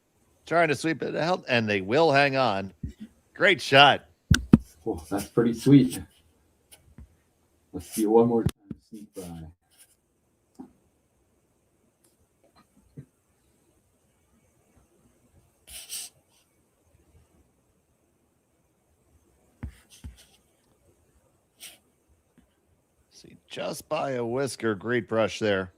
Trying to sweep it out, and they will hang on. Great shot. Oh, that's pretty sweet. Let's see it one more time. Sneak by. See, just by a whisker. Great brush there.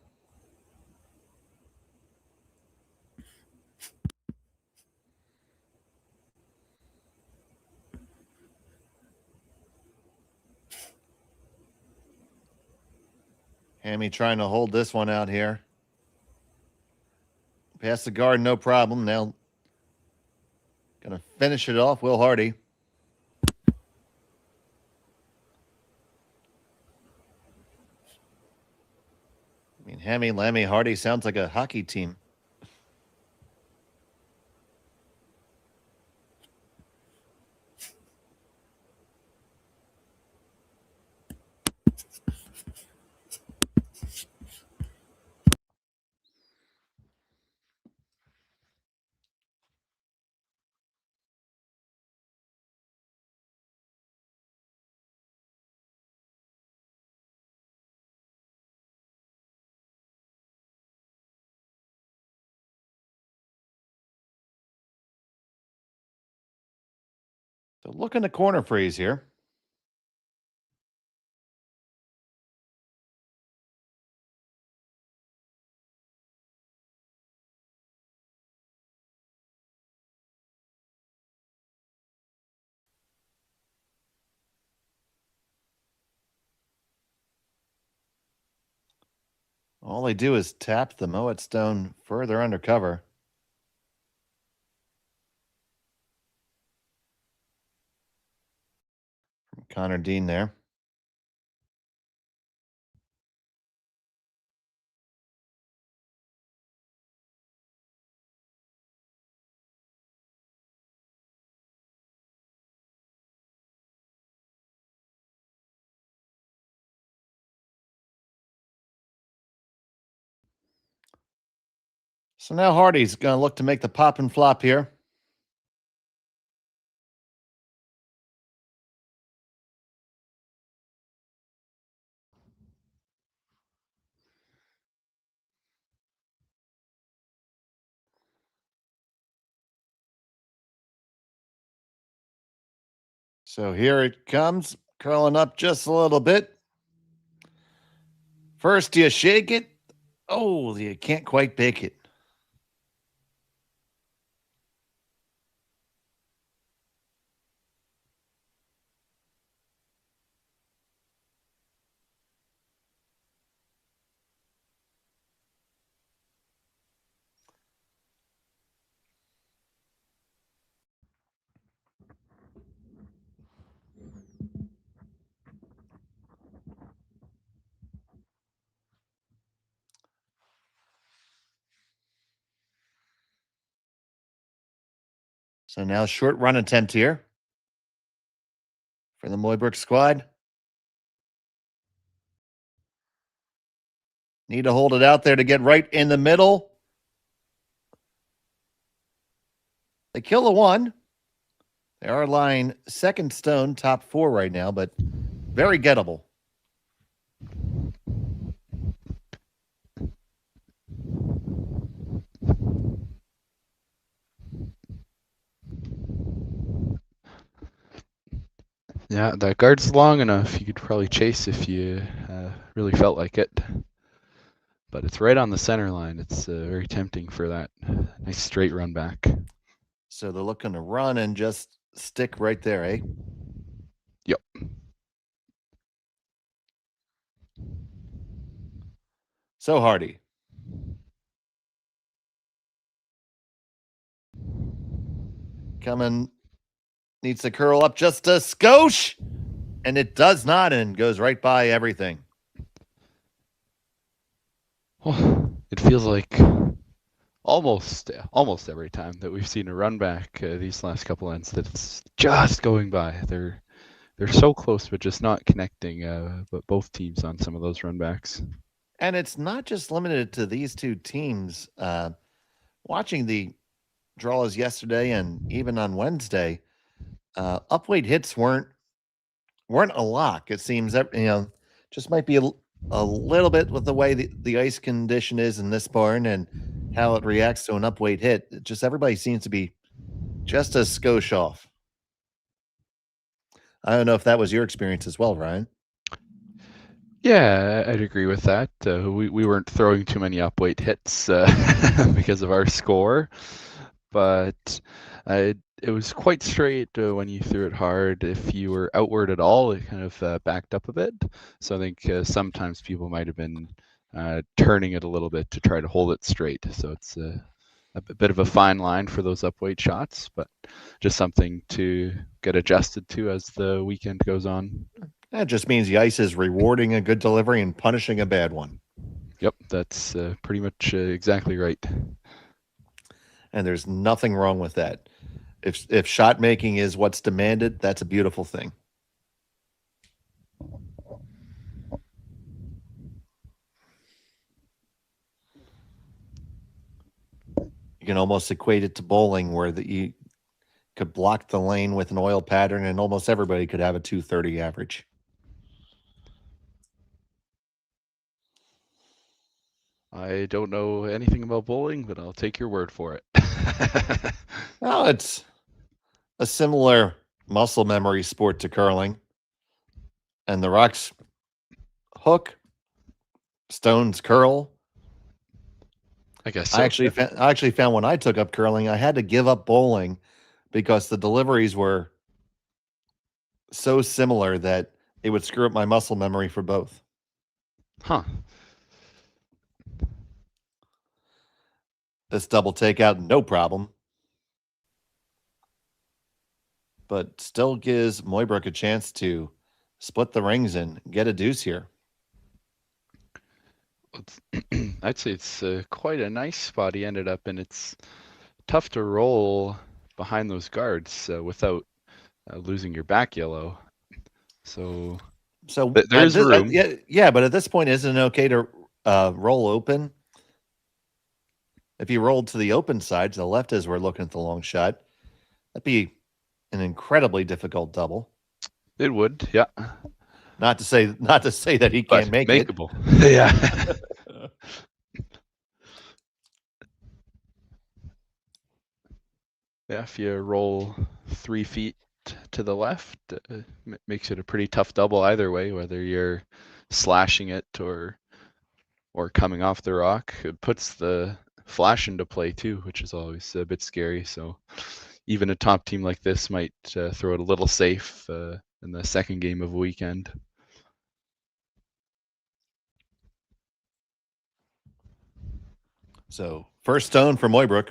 Hammy trying to hold this one out here. Past the guard, no problem. Now, going to finish it off, Will Hardy. I mean, Hammy, Lammy, Hardy sounds like a hockey team. So look in the corner freeze here. All they do is tap the Mouat stone further undercover. From Connor Dean there. So now Hardy's going to look to make the pop and flop here. So here it comes, curling up just a little bit. First, you shake it. Oh, you can't quite bake it. So now short run attempt here for the Mooibroek squad. Need to hold it out there to get right in the middle. They kill the one. They are lying second stone, top 4 right now, but very gettable. Yeah, that guard's long enough. You could probably chase if you really felt like it. But it's right on the center line. It's very tempting for that nice straight run back. So they're looking to run and just stick right there, eh? Yep. So Hardy. Coming, needs to curl up just a skosh, and it does not, and goes right by everything. Well, it feels like almost every time that we've seen a run back these last couple ends that it's just going by. They're so close, but just not connecting. But both teams on some of those run backs. And it's not just limited to these two teams. Watching the draws yesterday and even on Wednesday, upweight hits weren't a lock. It seems that just might be a little bit with the way the ice condition is in this barn and how it reacts to an upweight hit. Just everybody seems to be just a skosh off. I don't know if that was your experience as well, Ryan. Yeah, I'd agree with that. We weren't throwing too many upweight hits because of our score, but it was quite straight when you threw it hard. If you were outward at all, it kind of backed up a bit. So I think sometimes people might have been turning it a little bit to try to hold it straight. So it's a bit of a fine line for those upweight shots, but just something to get adjusted to as the weekend goes on. That just means the ice is rewarding a good delivery and punishing a bad one. Yep, that's pretty much exactly right. And there's nothing wrong with that. If shot making is what's demanded, that's a beautiful thing. You can almost equate it to bowling, where you could block the lane with an oil pattern and almost everybody could have a 230 average. I don't know anything about bowling, but I'll take your word for it. Well, it's a similar muscle memory sport to curling. And the rocks hook, stones curl. I guess so. I actually found when I took up curling, I had to give up bowling because the deliveries were so similar that it would screw up my muscle memory for both. Huh. This double takeout, no problem. But still gives Mooibroek a chance to split the rings and get a deuce here. I'd say it's quite a nice spot he ended up in. It's tough to roll behind those guards without losing your back yellow. So there's room. Yeah, but at this point, isn't it okay to roll open? If you rolled to the open side, to the left as we're looking at the long shot, that'd be an incredibly difficult double. It would, yeah. Not to say that he can't make makeable. it. Yeah. Yeah, if you roll 3 feet to the left. Makes it a pretty tough double either way, whether you're slashing it or coming off the rock. It puts the flash into play too, which is always a bit scary. So even a top team like this might throw it a little safe in the second game of a weekend. So first stone for Mooibroek.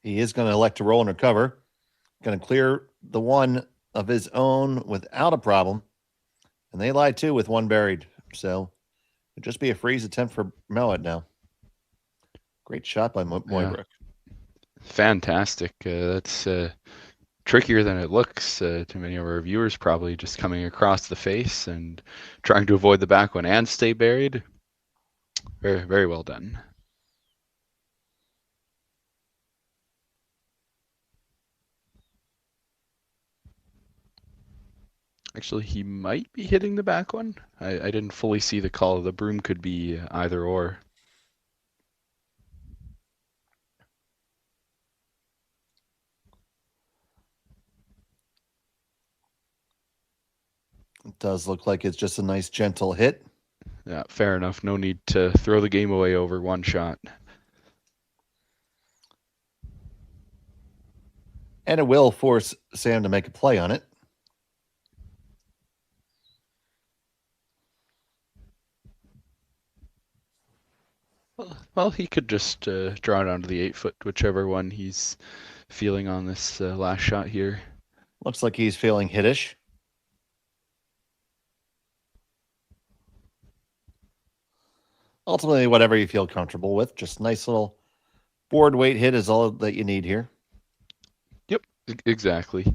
He is going to elect to roll and recover. Going to clear the one of his own without a problem. And they lie two with one buried. So it'll just be a freeze attempt for Mouat now. Great shot by Mooibroek. Yeah. Fantastic. That's trickier than it looks to many of our viewers, probably just coming across the face and trying to avoid the back one and stay buried. Very, very well done. Actually, he might be hitting the back one. I didn't fully see the call. The broom could be either or. It does look like it's just a nice, gentle hit. Yeah, fair enough. No need to throw the game away over one shot. And it will force Sam to make a play on it. Well, he could just draw it onto the 8-foot, whichever one he's feeling on this last shot here. Looks like he's feeling hittish. Ultimately, whatever you feel comfortable with. Just nice little board weight hit is all that you need here. Yep, exactly.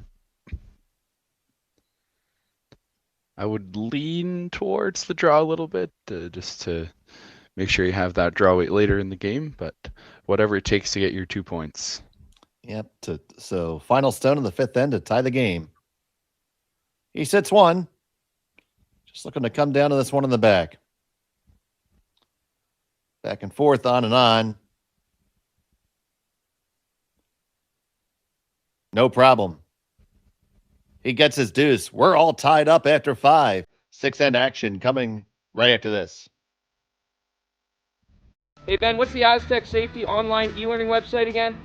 I would lean towards the draw a little bit, just to make sure you have that draw weight later in the game, but whatever it takes to get your 2 points. Yep. So final stone in the fifth end to tie the game. He sits one. Just looking to come down to this one in the back. Back and forth, on and on. No problem. He gets his deuce. We're all tied up after 5. 6-end action coming right after this. Hey Ben, what's the Aztec Safety online e-learning website again?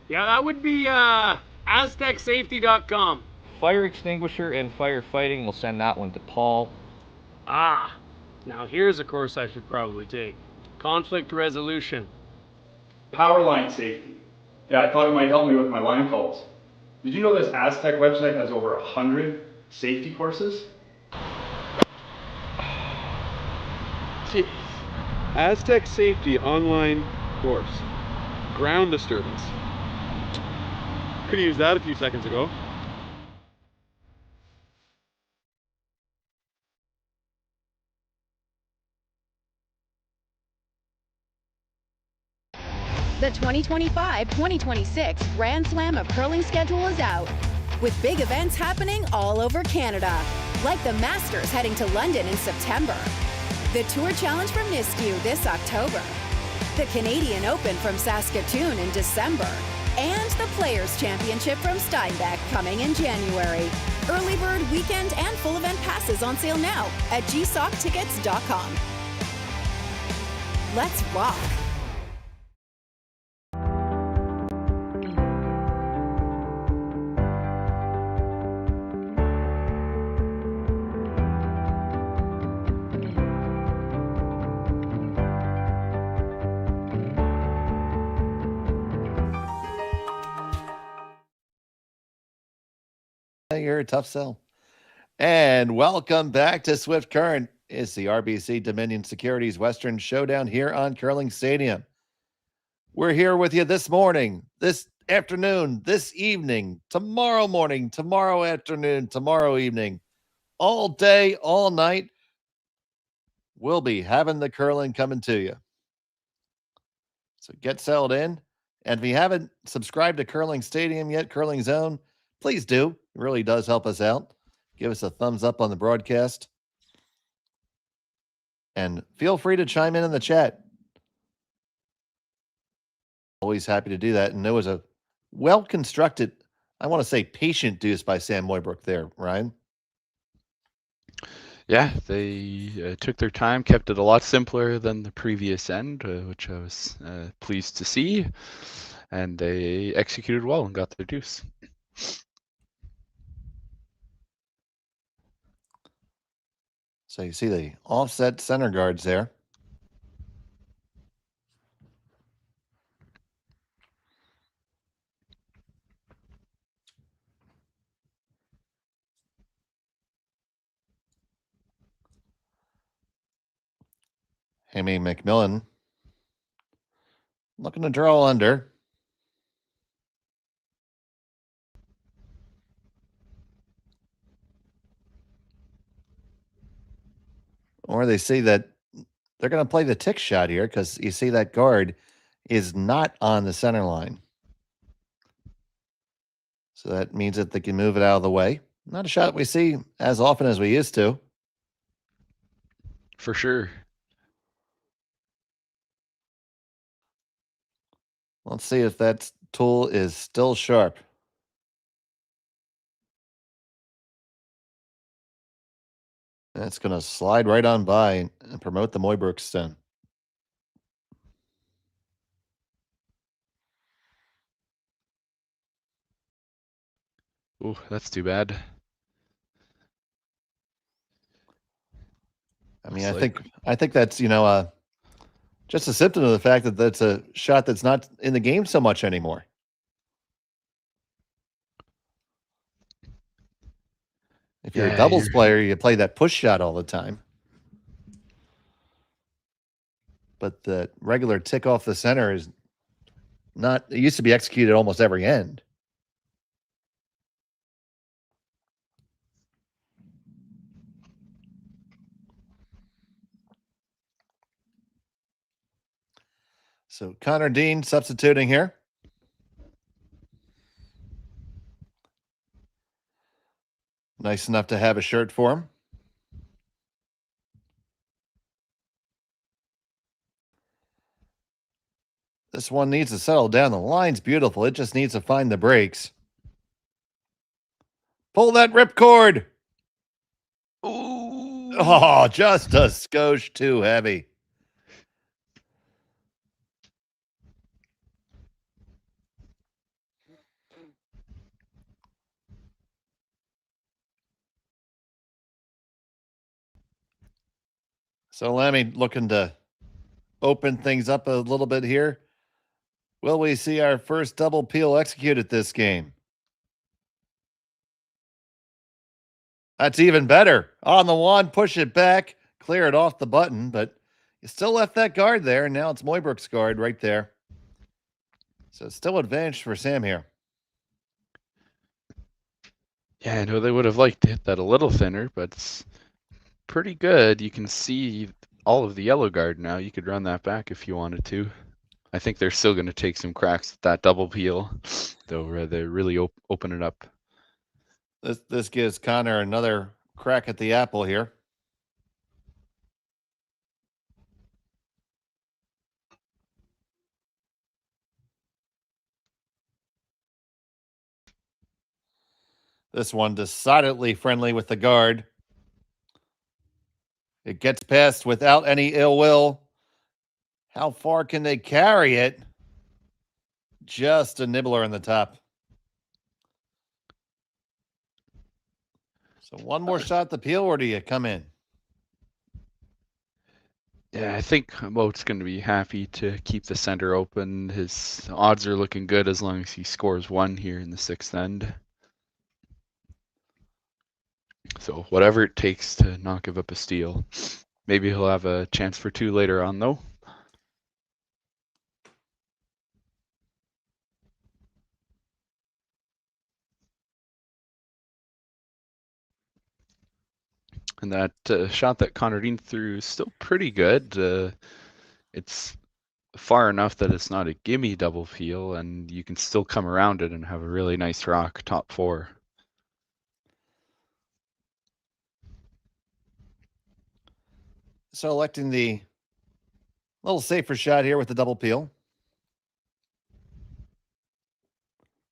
Yeah, that would be aztecsafety.com. Fire extinguisher and firefighting, we'll send that one to Paul. Ah, now here's a course I should probably take. Conflict resolution. Power line safety. Yeah, I thought it might help me with my line calls. Did you know this Aztec website has over 100 safety courses? Jeez. Aztec Safety online course. Ground disturbance. Could have used that a few seconds ago. The 2025-2026 Grand Slam of Curling schedule is out, with big events happening all over Canada, like the Masters heading to London in September, the Tour Challenge from Nisku this October, the Canadian Open from Saskatchewan in December, and the Players' Championship from Steinbeck coming in January. Early bird weekend and full event passes on sale now at gsoctickets.com. Let's rock! You're a tough sell. And welcome back to Swift Current. It's the RBC Dominion Securities Western Showdown here on Curling Stadium. We're here with you this morning, this afternoon, this evening, tomorrow morning, tomorrow afternoon, tomorrow evening, all day, all night. We'll be having the curling coming to you. So get settled in. And if you haven't subscribed to Curling Stadium yet, Curling Zone, please do. It really does help us out. Give us a thumbs up on the broadcast. And feel free to chime in the chat. Always happy to do that. And there was a well-constructed, I want to say patient deuce by Sam Mooibroek there, Ryan. Yeah, they took their time, kept it a lot simpler than the previous end, which I was pleased to see. And they executed well and got their deuce. So you see the offset center guards there. Hammy McMillan looking to draw under. Or they see that they're going to play the tick shot here because you see that guard is not on the center line. So that means that they can move it out of the way. Not a shot we see as often as we used to. For sure. Let's see if that tool is still sharp. That's going to slide right on by and promote the Mooibroek stone. Ooh, that's too bad. I mean, I think that's, just a symptom of the fact that that's a shot that's not in the game so much anymore. If you're a doubles player, you play that push shot all the time. But the regular tick off the center is not, it used to be executed almost every end. So Connor Dean substituting here. Nice enough to have a shirt for him. This one needs to settle down. The line's beautiful. It just needs to find the brakes. Pull that ripcord. Ooh. Oh, just a skosh too heavy. So Lammy looking to open things up a little bit here. Will we see our first double peel executed this game? That's even better. On the one, push it back, clear it off the button, but you still left that guard there, and now it's Mooibroek's guard right there. So it's still advantage for Sam here. Yeah, I know they would have liked to hit that a little thinner, but it's pretty good. You can see all of the yellow guard now. You could run that back if you wanted to. I think they're still going to take some cracks at that double peel, though they really open it up. This gives Connor another crack at the apple here. This one decidedly friendly with the guard. It gets past without any ill will. How far can they carry it? Just a nibbler in the top. So one more shot at the peel, or do you come in? Yeah, I think Moat's going to be happy to keep the center open. His odds are looking good as long as he scores one here in the sixth end. So whatever it takes to not give up a steal. Maybe he'll have a chance for two later on, though. And that shot that Connor Dean threw is still pretty good. It's far enough that it's not a gimme double peel, and you can still come around it and have a really nice rock top four. So electing the little safer shot here with the double peel.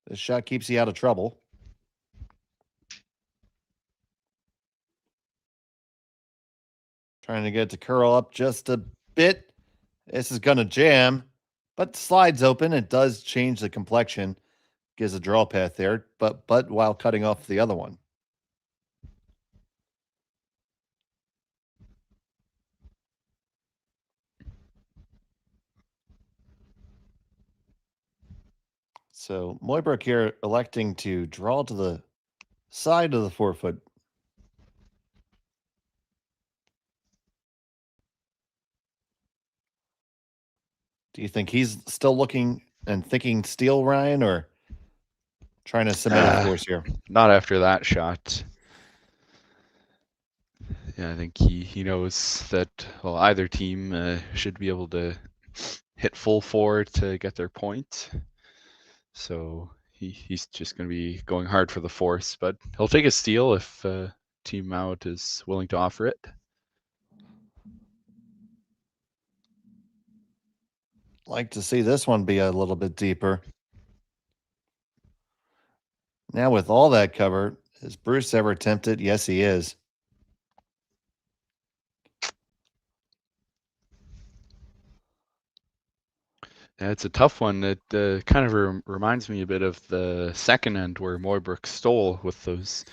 This shot keeps you out of trouble. Trying to get it to curl up just a bit. This is going to jam, but slides open. It does change the complexion. Gives a draw path there, but while cutting off the other one. So Mooibroek here electing to draw to the side of the 4-foot. Do you think he's still looking and thinking steel, Ryan, or trying to cement his course here? Not after that shot. Yeah, I think he knows that, well, either team should be able to hit full forward to get their point. So he's just going to be going hard for the force, but he'll take a steal if Team Mouat is willing to offer it. Like to see this one be a little bit deeper. Now with all that cover, is Bruce ever tempted? Yes, he is. Yeah, it's a tough one. It kind of reminds me a bit of the second end where Mooibroek stole with those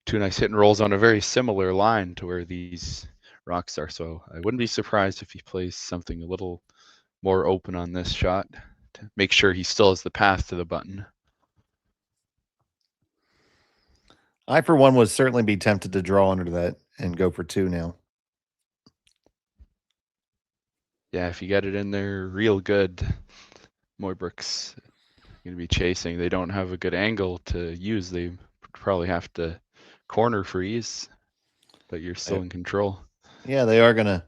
two nice hit and rolls on a very similar line to where these rocks are. So I wouldn't be surprised if he plays something a little more open on this shot to make sure he still has the path to the button. I, for one, would certainly be tempted to draw under that and go for 2 now. Yeah, if you get it in there real good, Mooibroek's going to be chasing. They don't have a good angle to use. They probably have to corner freeze, but you're still in control. Yeah, they are going to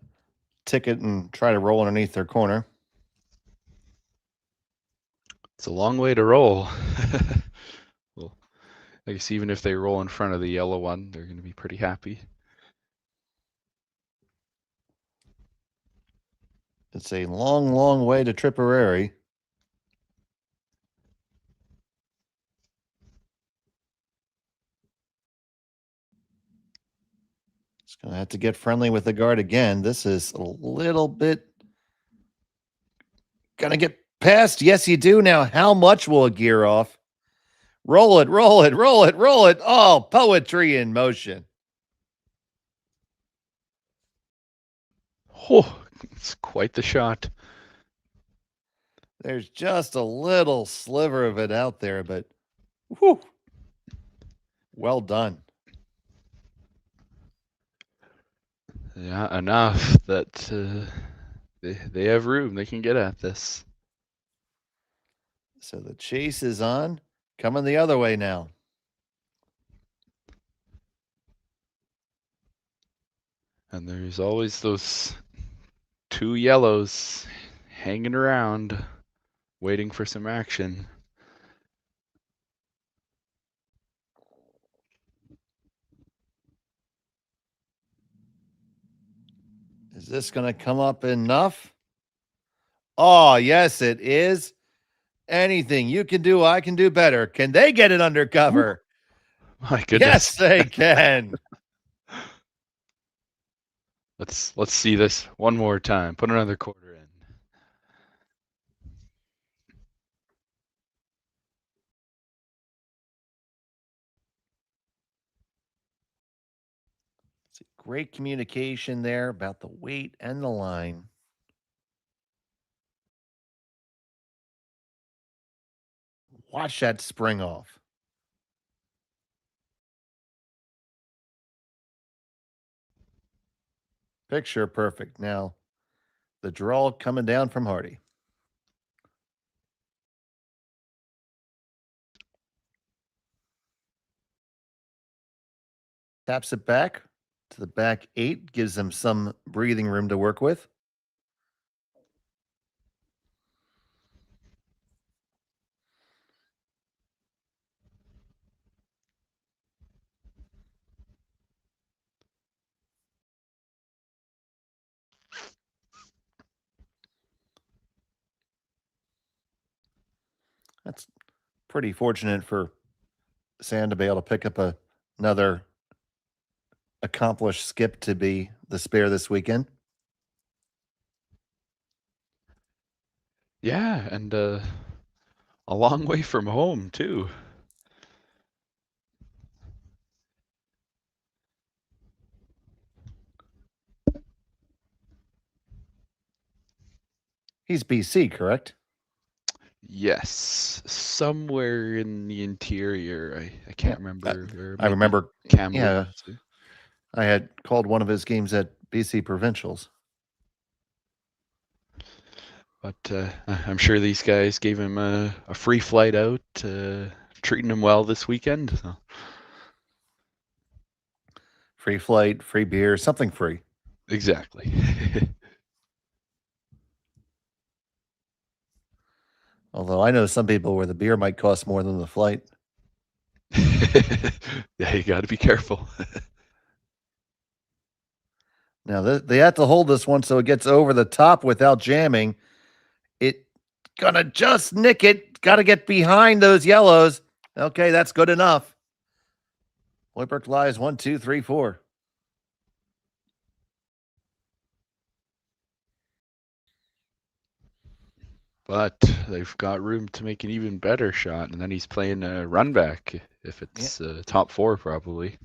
tick it and try to roll underneath their corner. It's a long way to roll. Well, I guess even if they roll in front of the yellow one, they're going to be pretty happy. It's a long, long way to Tipperary. It's going to have to get friendly with the guard again. This is a little bit going to get past. Yes, you do. Now, how much will it gear off? Roll it, roll it, roll it, roll it. Oh, poetry in motion. Oh, it's quite the shot. There's just a little sliver of it out there, but whew, well done. Yeah, enough that they have room. They can get at this. So the chase is on, coming the other way now. And there's always those 2 yellows hanging around, waiting for some action. Is this going to come up enough? Oh, yes, it is. Anything you can do, I can do better. Can they get it under cover? My goodness. Yes, they can. Let's see this one more time. Put another quarter in. Great communication there about the weight and the line. Watch that spring off. Picture perfect. Now, the draw coming down from Hardy. Taps it back to the back 8, gives them some breathing room to work with. That's pretty fortunate for Sam to be able to pick up another accomplished skip to be the spare this weekend. Yeah, and a long way from home too. He's BC, correct? Yes, somewhere in the interior. I can't remember where. I remember Kamloops. Yeah, I had called one of his games at BC Provincials. But I'm sure these guys gave him a free flight out, treating him well this weekend. So. Free flight, free beer, something free. Exactly. Although I know some people where the beer might cost more than the flight. Yeah, you got to be careful. Now, they have to hold this one so it gets over the top without jamming. It gonna just nick it. Got to get behind those yellows. Okay, that's good enough. Mooibroek lies 1, 2, 3, 4. But they've got room to make an even better shot, and then he's playing a run back if it's top 4 probably.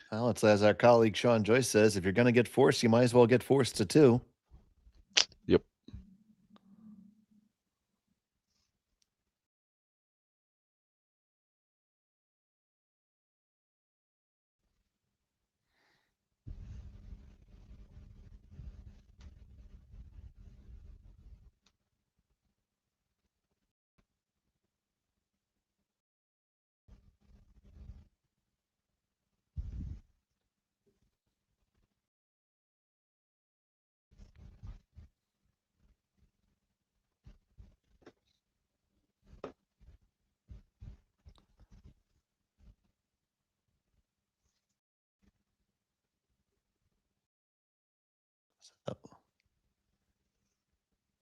Well, it's as our colleague Sean Joyce says, if you're going to get forced, you might as well get forced to 2. Yep.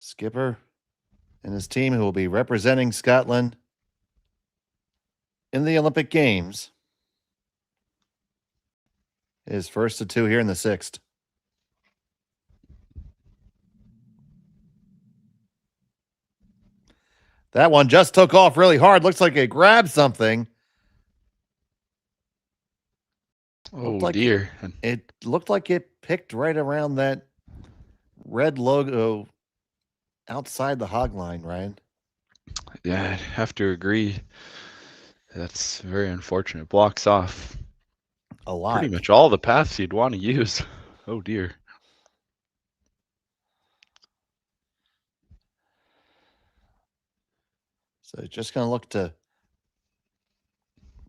Skipper and his team, who will be representing Scotland in the Olympic Games, is first to 2 here in the 6th. That one just took off really hard. Looks like it grabbed something. Oh, dear. It looked like it picked right around that red logo outside the hog line, Ryan. Yeah, I'd have to agree. That's very unfortunate. Blocks off a lot. Pretty much all the paths you'd want to use. Oh, dear. So just going to look to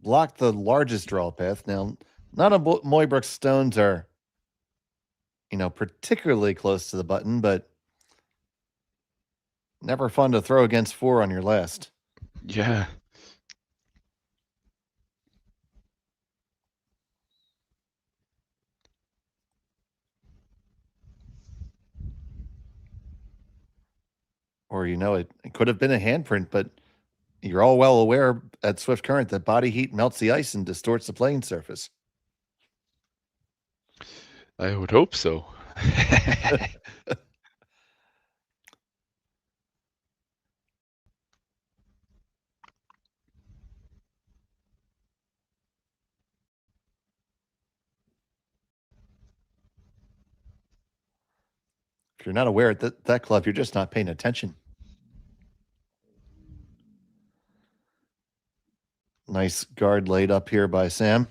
block the largest draw path. Now, none of Mooibroek's stones are, particularly close to the button, but never fun to throw against 4 on your last. Yeah. Or, it could have been a handprint, but you're all well aware at Swift Current that body heat melts the ice and distorts the playing surface. I would hope so. If you're not aware at that club, you're just not paying attention. Nice guard laid up here by Sam.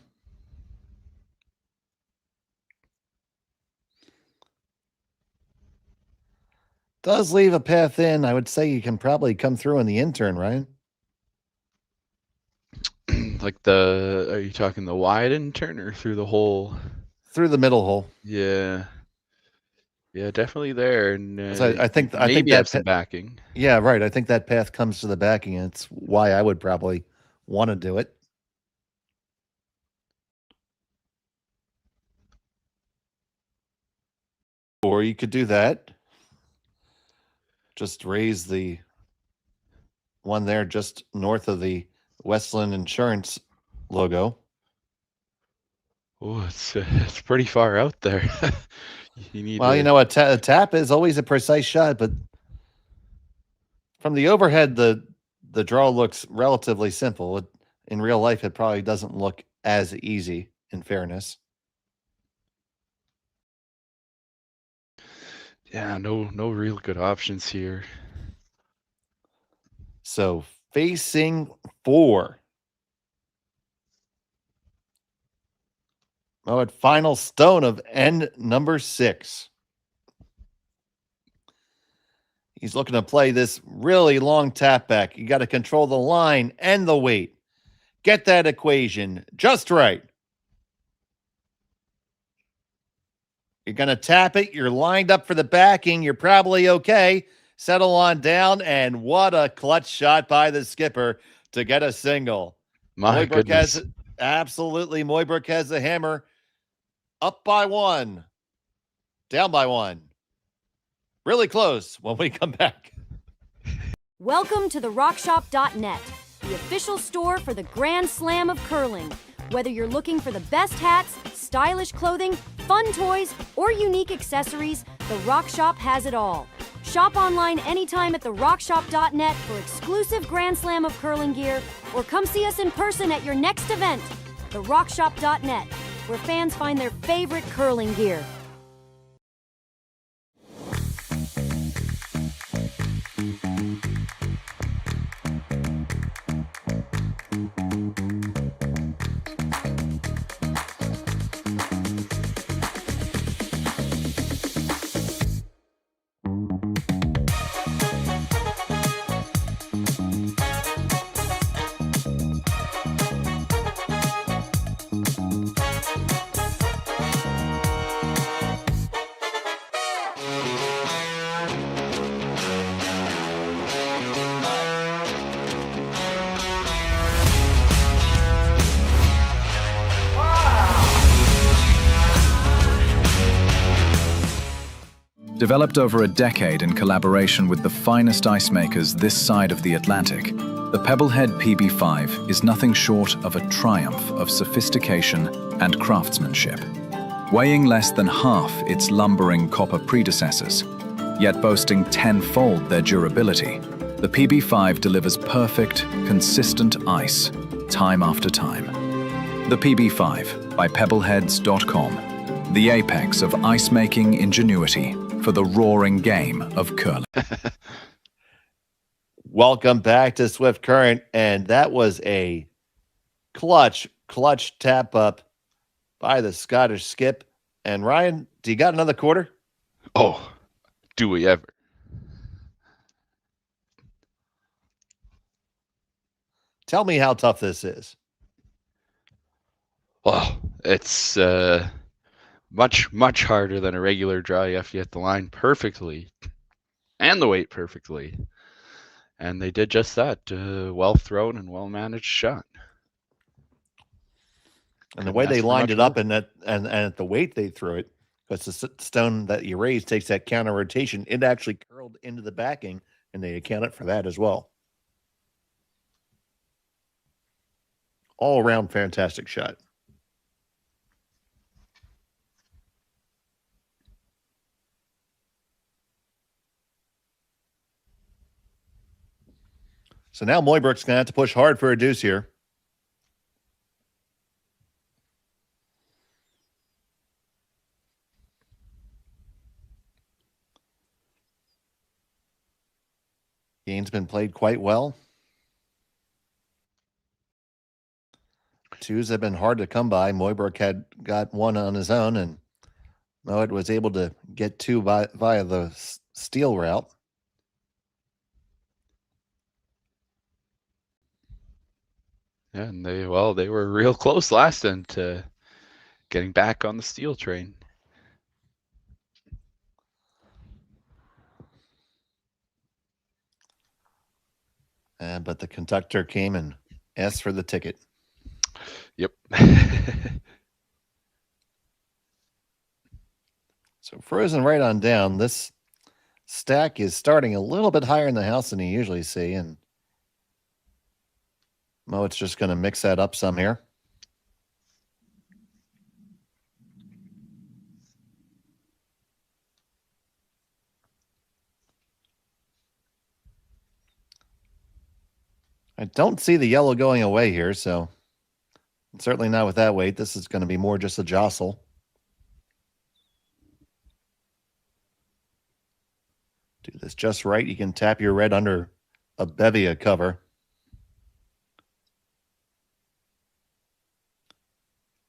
Does leave a path in. I would say you can probably come through in the intern, Ryan. Are you talking the wide intern or through the hole? Through the middle hole. Yeah. Yeah, definitely there. And I think maybe have some backing. Yeah, right. I think that path comes to the backing, and it's why I would probably want to do it. Or you could do that. Just raise the one there just north of the Westland Insurance logo. Oh, it's pretty far out there. You need Well, a tap is always a precise shot, but from the overhead, the draw looks relatively simple. In real life, it probably doesn't look as easy, in fairness. Yeah, no real good options here. So facing 4. At final stone of end number 6. He's looking to play this really long tap back. You got to control the line and the weight. Get that equation just right. You're going to tap it. You're lined up for the backing. You're probably okay. Settle on down. And what a clutch shot by the skipper to get a single. My goodness. Absolutely. Mooibroek has the hammer. Up by 1. Down by 1. Really close when we come back. Welcome to the RockShop.net, the official store for the Grand Slam of curling. Whether you're looking for the best hats, stylish clothing, fun toys, or unique accessories, the Rock Shop has it all. Shop online anytime at therockshop.net for exclusive Grand Slam of curling gear, or come see us in person at your next event. Therockshop.net, where fans find their favorite curling gear. Developed over a decade in collaboration with the finest ice makers this side of the Atlantic, the Pebblehead PB5 is nothing short of a triumph of sophistication and craftsmanship. Weighing less than half its lumbering copper predecessors, yet boasting tenfold their durability, the PB5 delivers perfect, consistent ice, time after time. The PB5 by Pebbleheads.com, the apex of ice-making ingenuity for the roaring game of curling. Welcome back to Swift Current, and that was a clutch tap up by the Scottish skip. And Ryan, do you got another quarter? Oh, do we ever? Tell me how tough this is. Well, it's much harder than a regular draw. You have to get the line perfectly and the weight perfectly. And they did just that. Well thrown and well managed shot. And the way they lined it up and at the weight they threw it, because the stone that you raised takes that counter rotation, it actually curled into the backing, and they accounted for that as well. All around fantastic shot. So now Mooibroek's going to have to push hard for a deuce here. Game's been played quite well. Twos have been hard to come by. Mooibroek had got one on his own, and Mouat was able to get two via the steal route. Yeah, and they were real close last end to getting back on the steel train. But the conductor came and asked for the ticket. Yep. So frozen right on down. This stack is starting a little bit higher in the house than you usually see, and Mouat's just going to mix that up some here. I don't see the yellow going away here, so certainly not with that weight. This is going to be more just a jostle. Do this just right. You can tap your red under a bevy of cover.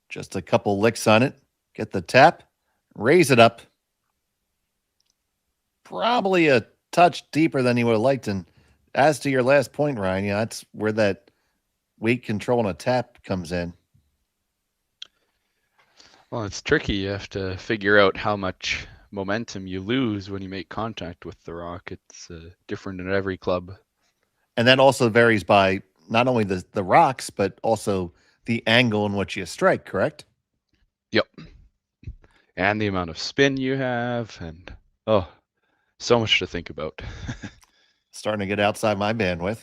Just a couple licks on it. Get the tap. Raise it up. Probably a touch deeper than you would have liked. And as to your last point, Ryan, that's where that weight control on a tap comes in. Well, it's tricky. You have to figure out how much momentum you lose when you make contact with the rock. It's different in every club. And that also varies by not only the rocks, but also the angle in which you strike, correct? Yep. And the amount of spin you have, and so much to think about. Starting to get outside my bandwidth.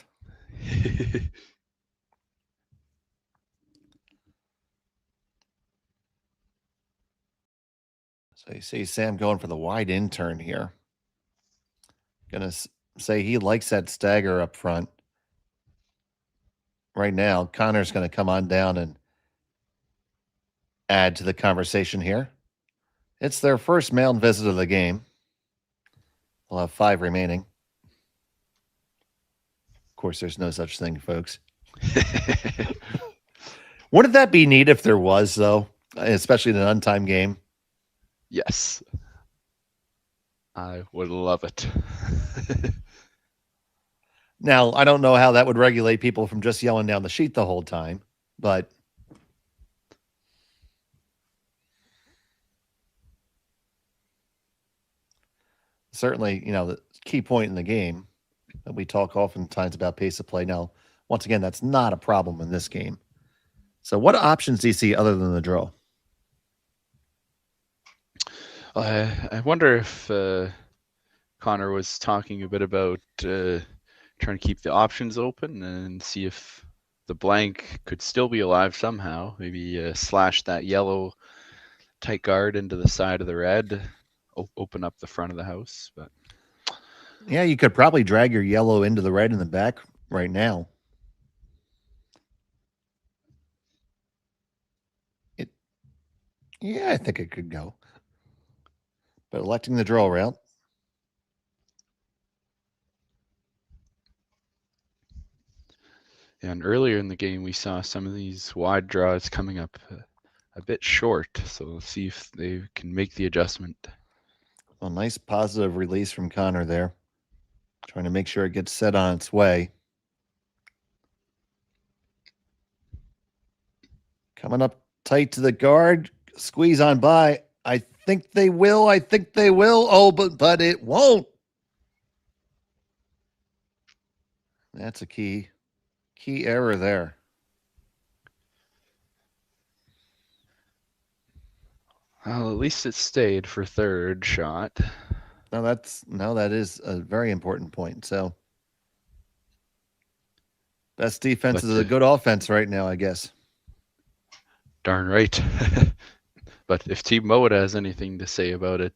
So you see Sam going for the wide in turn here. Gonna say he likes that stagger up front. Right now, Connor's going to come on down and add to the conversation here. It's their first mailed visit of the game. We'll have 5 remaining. Of course, there's no such thing, folks. Wouldn't that be neat if there was, though? Especially in an untimed game? Yes. I would love it. Now, I don't know how that would regulate people from just yelling down the sheet the whole time, but certainly, the key point in the game that we talk oftentimes about pace of play. Now, once again, that's not a problem in this game. So what options do you see other than the draw? I wonder if Connor was talking a bit about trying to keep the options open and see if the blank could still be alive somehow. Maybe slash that yellow tight guard into the side of the red, open up the front of the house. But yeah, you could probably drag your yellow into the red in the back right now. Yeah, I think it could go. But electing the draw route. And earlier in the game, we saw some of these wide draws coming up a bit short. So we'll see if they can make the adjustment. Well, nice positive release from Connor there. Trying to make sure it gets set on its way. Coming up tight to the guard. Squeeze on by. I think they will. Oh, but it won't. That's a key error there. Well, at least it stayed for third shot. No, that is a very important point. So best defense is a good offense right now, I guess. Darn right. But if Team Mouat has anything to say about it,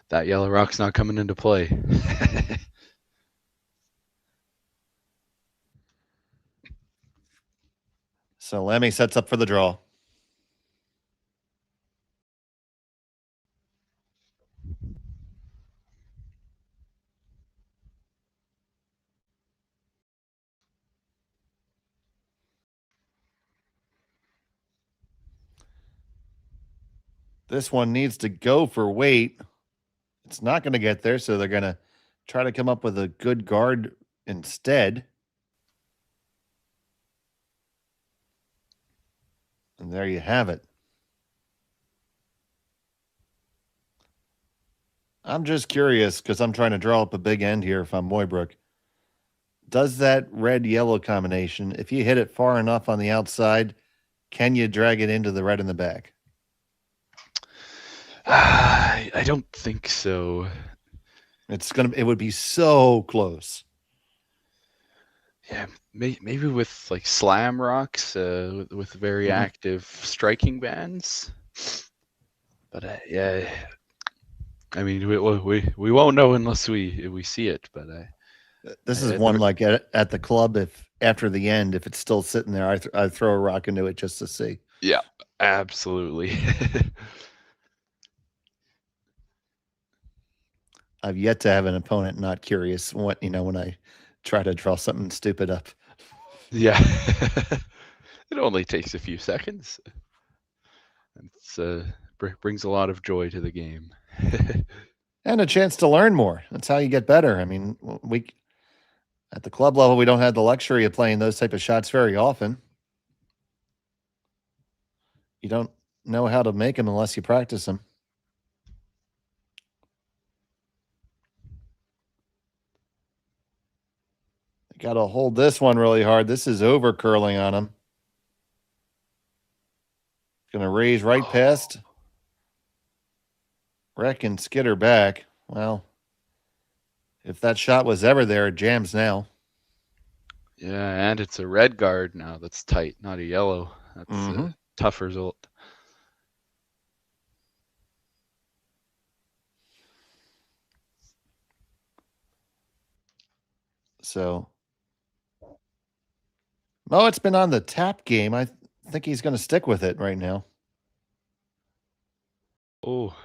that yellow rock's not coming into play. So Lemmy sets up for the draw. This one needs to go for weight. It's not going to get there, so they're going to try to come up with a good guard instead. And there you have it. I'm just curious because I'm trying to draw up a big end here if I'm Mooibroek. Does that red-yellow combination, if you hit it far enough on the outside, can you drag it into the red in the back? I don't think so. It would be so close. Yeah, maybe with like slam rocks, with very active striking bands. But yeah, I mean, we won't know unless we see it. But this is one like at the club. If after the end, if it's still sitting there, I throw a rock into it just to see. Yeah, absolutely. I've yet to have an opponent not curious when I try to draw something stupid up. Yeah, it only takes a few seconds. It's brings a lot of joy to the game. And a chance to learn more. That's how you get better. I mean, we at the club level, we don't have the luxury of playing those type of shots very often. You don't know how to make them unless you practice them. Got to hold this one really hard. This is over curling on him. Going to raise right past. Wreck and skitter back. Well, if that shot was ever there, it jams now. Yeah, and it's a red guard now that's tight, not a yellow. That's a tough result. So, Mouat's been on the tap game. I think he's going to stick with it right now. Oh,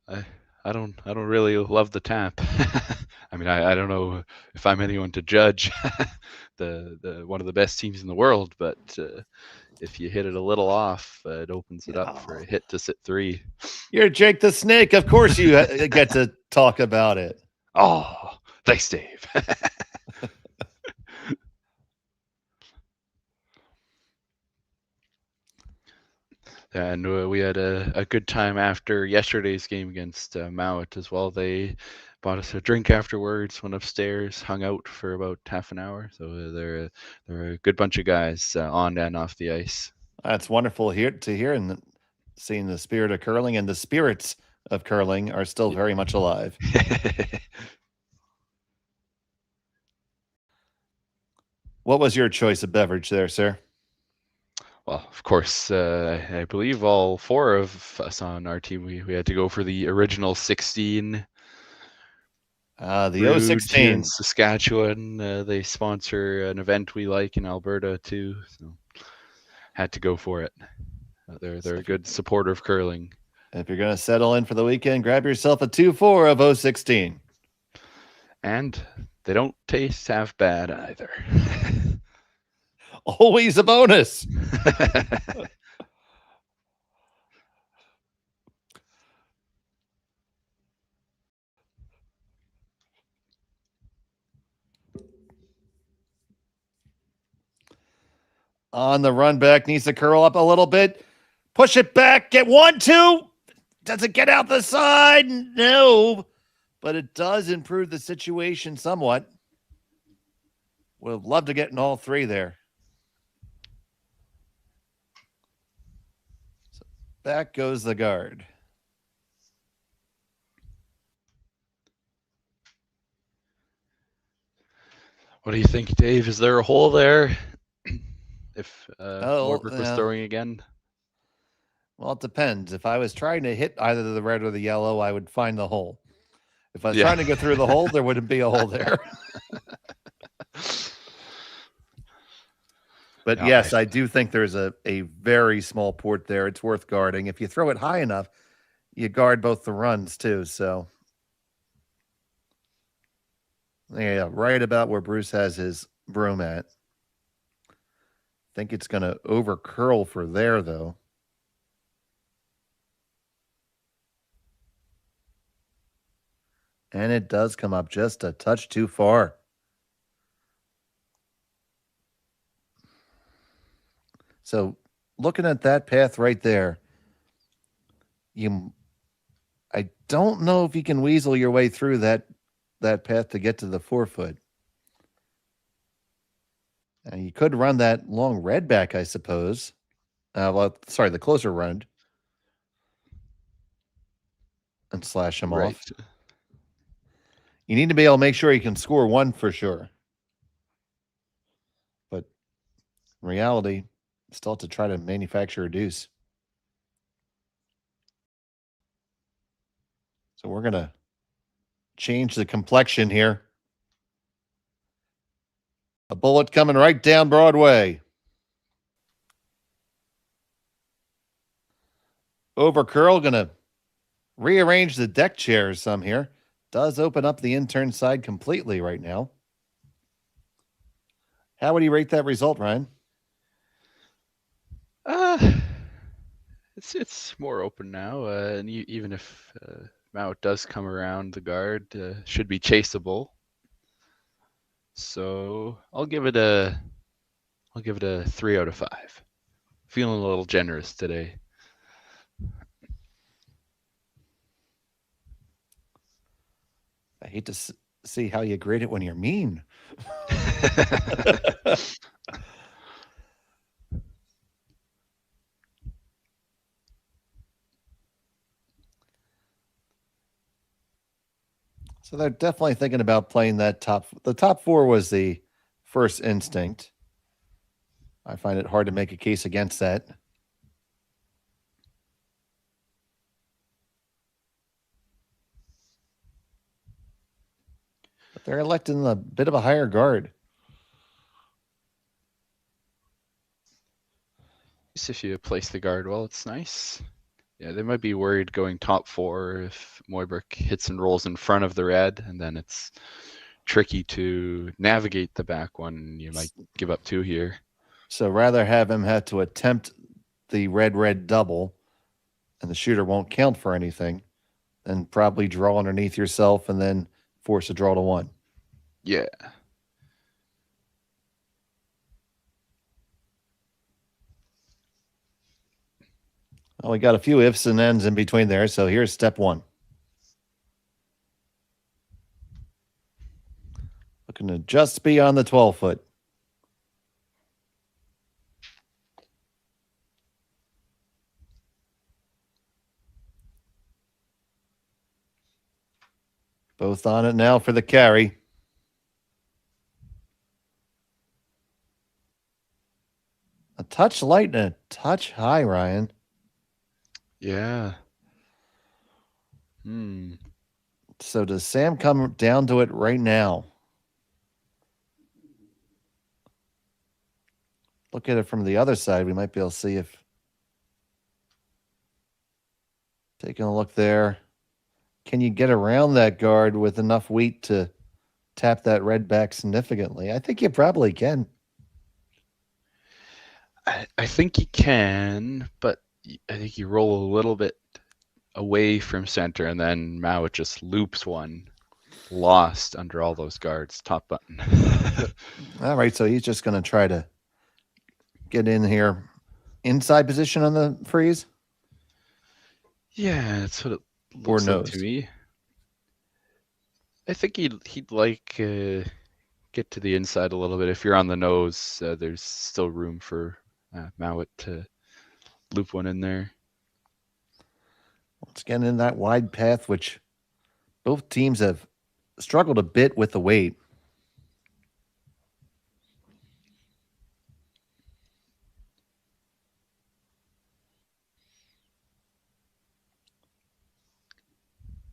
I don't really love the tap. I mean, I don't know if I'm anyone to judge the one of the best teams in the world, but if you hit it a little off, it opens it up for a hit to sit 3. You're Jake the Snake. Of course you get to talk about it. Oh, thanks, Dave. And we had a good time after yesterday's game against Mouat as well. They bought us a drink afterwards, went upstairs, hung out for about half an hour. So they're a good bunch of guys on and off the ice. That's wonderful to hear, and seeing the spirit of curling and the spirits of curling are still very much alive. What was your choice of beverage there, sir? Well, of course, I believe all 4 of us on our team, we had to go for the original 16. The 016 in Saskatchewan. They sponsor an event we like in Alberta too, so had to go for it. They're a good supporter of curling. If you're going to settle in for the weekend, grab yourself a 2-4 of 016. And they don't taste half bad either. Always a bonus. On the run back, needs to curl up a little bit. Push it back. Get 1-2. Does it get out the side? No. But it does improve the situation somewhat. Would have loved to get in all 3 there. So back goes the guard. What do you think, Dave? Is there a hole there? If Mooibroek was throwing again? Well, it depends. If I was trying to hit either the red or the yellow, I would find the hole. If I was trying to go through the hole, there wouldn't be a hole there. But yes, I do think there's a very small port there. It's worth guarding. If you throw it high enough, you guard both the runs too. So, yeah, right about where Bruce has his broom at. I think it's going to over curl for there, though. And it does come up just a touch too far. So looking at that path right there, I don't know if you can weasel your way through that path to get to the 4-foot. And you could run that long red back, I suppose. The closer run. And slash him off. You need to be able to make sure you can score 1 for sure. In reality, still have to try to manufacture a deuce. So we're going to change the complexion here. A bullet coming right down Broadway. Over curl, going to rearrange the deck chairs some here. Does open up the intern side completely right now. How would you rate that result, Ryan? It's more open now, and even if Mouat does come around the guard, should be chaseable. So I'll give it a 3 out of 5. Feeling a little generous today. I hate to see how you grade it when you're mean. So they're definitely thinking about playing that top. The top 4 was the first instinct. I find it hard to make a case against that. But they're electing a bit of a higher guard. If you place the guard well, it's nice. Yeah, they might be worried going top 4 if Mooibroek hits and rolls in front of the red, and then it's tricky to navigate the back one. You might give up 2 here. So rather have him have to attempt the red double, and the shooter won't count for anything, than probably draw underneath yourself and then force a draw to 1. Yeah. Well, we got a few ifs and ends in between there, so here's step 1. Looking to just be on the 12-foot. Both on it now for the carry. A touch light and a touch high, Ryan. Yeah. So does Sam come down to it right now? Look at it from the other side. We might be able to see if... Taking a look there. Can you get around that guard with enough wheat to tap that red back significantly? I think you probably can. I think you can, but I think you roll a little bit away from center, and then Mouat just loops one, lost under all those guards. Top button. All right, so he's just going to try to get in here. Inside position on the freeze? Yeah, that's what it looks like to me. I think he'd like get to the inside a little bit. If you're on the nose, there's still room for Mouat to loop one in there. Once again, in that wide path, which both teams have struggled a bit with the weight.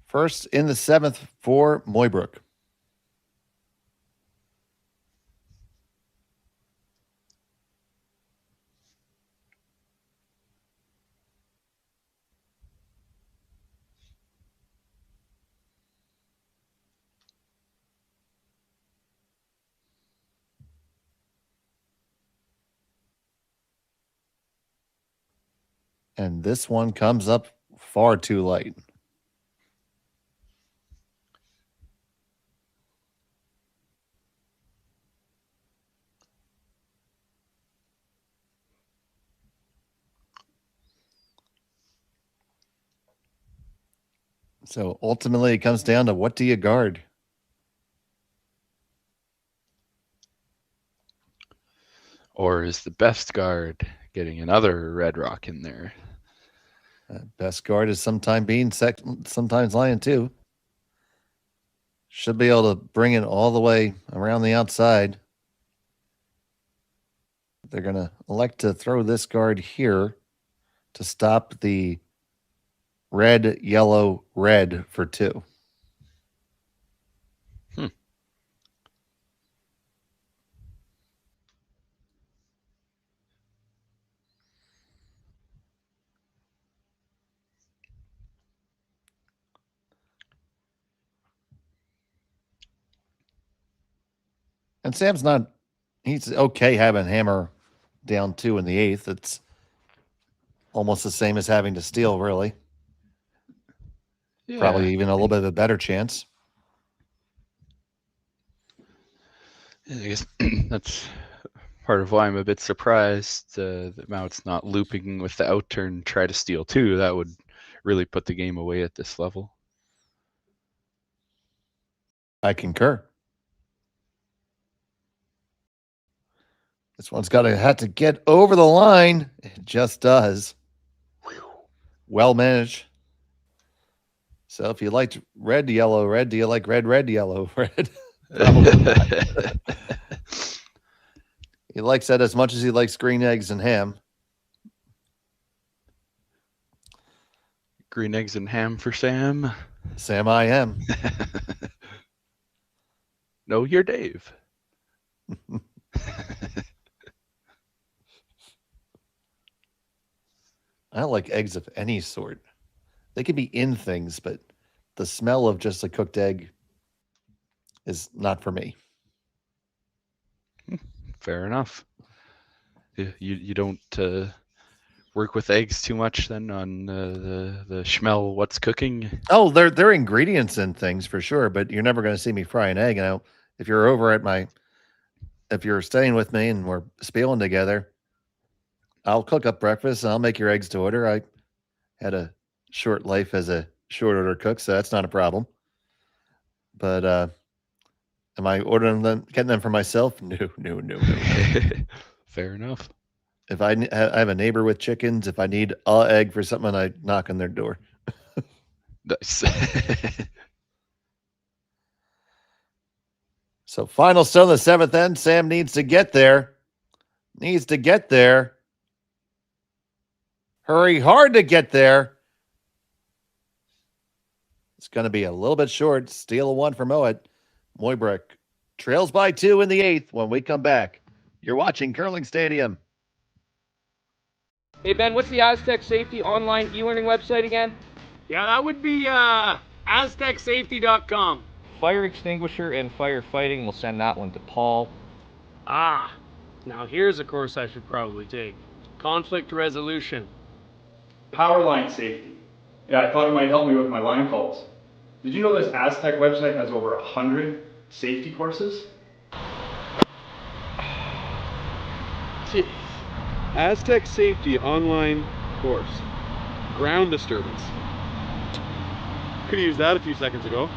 First in the 7th for Mooibroek. And this one comes up far too light. So ultimately it comes down to what do you guard? Or is the best guard getting another red rock in there? Best guard is sometimes lying too. Should be able to bring it all the way around the outside. They're going to elect to throw this guard here to stop the red, yellow, red for 2. And Sam's not, he's okay having hammer down 2 in the 8th. It's almost the same as having to steal, really. Yeah. Probably even a little bit of a better chance. I guess that's part of why I'm a bit surprised that Mouat's not looping with the outturn, try to steal 2. That would really put the game away at this level. I concur. This one's got to have to get over the line. It just does. Well managed. So if you liked red, yellow, red, do you like red, red, yellow, red? Probably not. He likes that as much as he likes green eggs and ham. Green eggs and ham for Sam. Sam, I am. No, you're Dave. I don't like eggs of any sort. They can be in things, but the smell of just a cooked egg is not for me. Fair enough. You don't work with eggs too much then on the schmel what's cooking? Oh, they're ingredients in things for sure, but you're never going to see me fry an egg. If you're over at if you're staying with me and we're spieling together, I'll cook up breakfast and I'll make your eggs to order. I had a short life as a short order cook, so that's not a problem. But am I ordering them, getting them for myself? No. Fair enough. If I have a neighbor with chickens, if I need an egg for something, I knock on their door. Nice. So final stone of the 7th end. Sam needs to get there. Hurry hard to get there. It's going to be a little bit short. Steal a 1 for Mouat. Mooibroek trails by 2 in the 8th when we come back. You're watching Curling Stadium. Hey Ben, what's the Aztec Safety online e-learning website again? Yeah, that would be aztecsafety.com. Fire extinguisher and firefighting, we'll send that one to Paul. Ah, now here's a course I should probably take. Conflict resolution. Power line safety. Yeah, I thought it might help me with my line calls. Did you know this Aztec website has over 100 safety courses? Jeez. Aztec Safety online course. Ground disturbance. Could have used that a few seconds ago.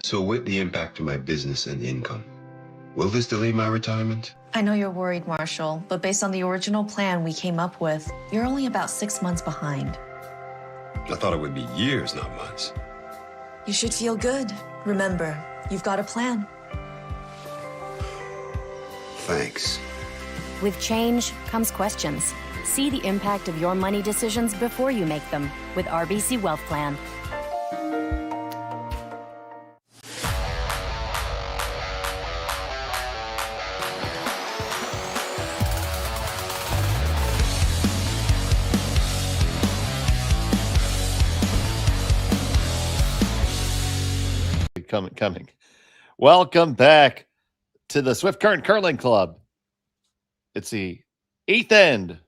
So with the impact to my business and income, will this delay my retirement? I know you're worried, Marshall, but based on the original plan we came up with, you're only about 6 months behind. I thought it would be years, not months. You should feel good. Remember, you've got a plan. Thanks. With change comes questions. See the impact of your money decisions before you make them with RBC Wealth Plan. Coming. Welcome back to the Swift Current Curling Club. It's the 8th end.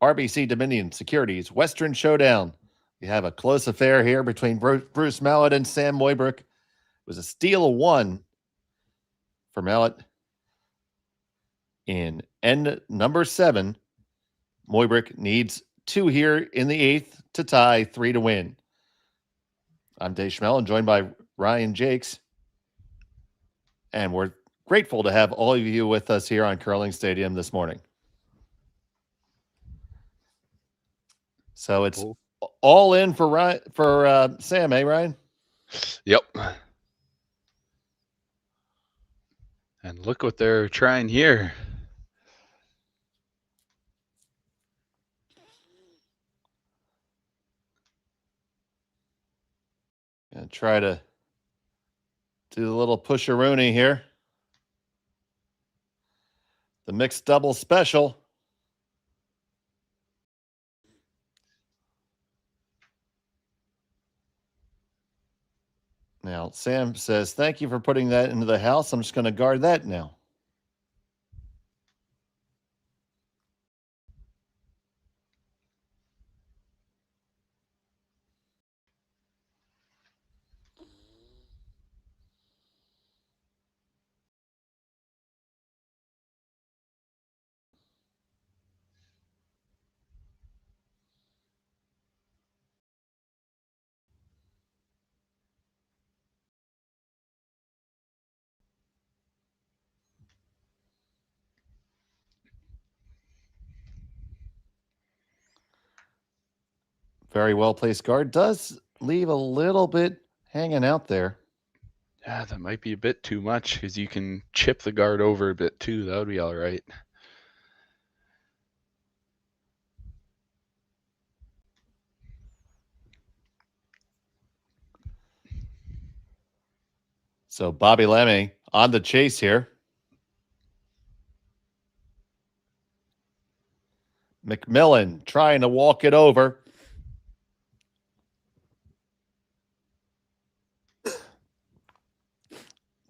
RBC Dominion Securities Western Showdown. We have a close affair here between Bruce Mouat and Sam Mooibroek. It was a steal of 1 for Mouat in end number 7. Mooibroek needs 2 here in the 8th to tie, 3 to win. I'm Dave Schmel and joined by Ryan Jakes. And we're grateful to have all of you with us here on Curling Stadium this morning. So it's All in for Sam, eh, Ryan? Yep. And look what they're trying here. Gonna try to do a little pusheroonie here. The mixed double special. Now, Sam says, thank you for putting that into the house. I'm just going to guard that now. Very well placed guard. Does leave a little bit hanging out there. Yeah, that might be a bit too much because you can chip the guard over a bit too. That would be all right. So Bobby Lemmy on the chase here. McMillan trying to walk it over.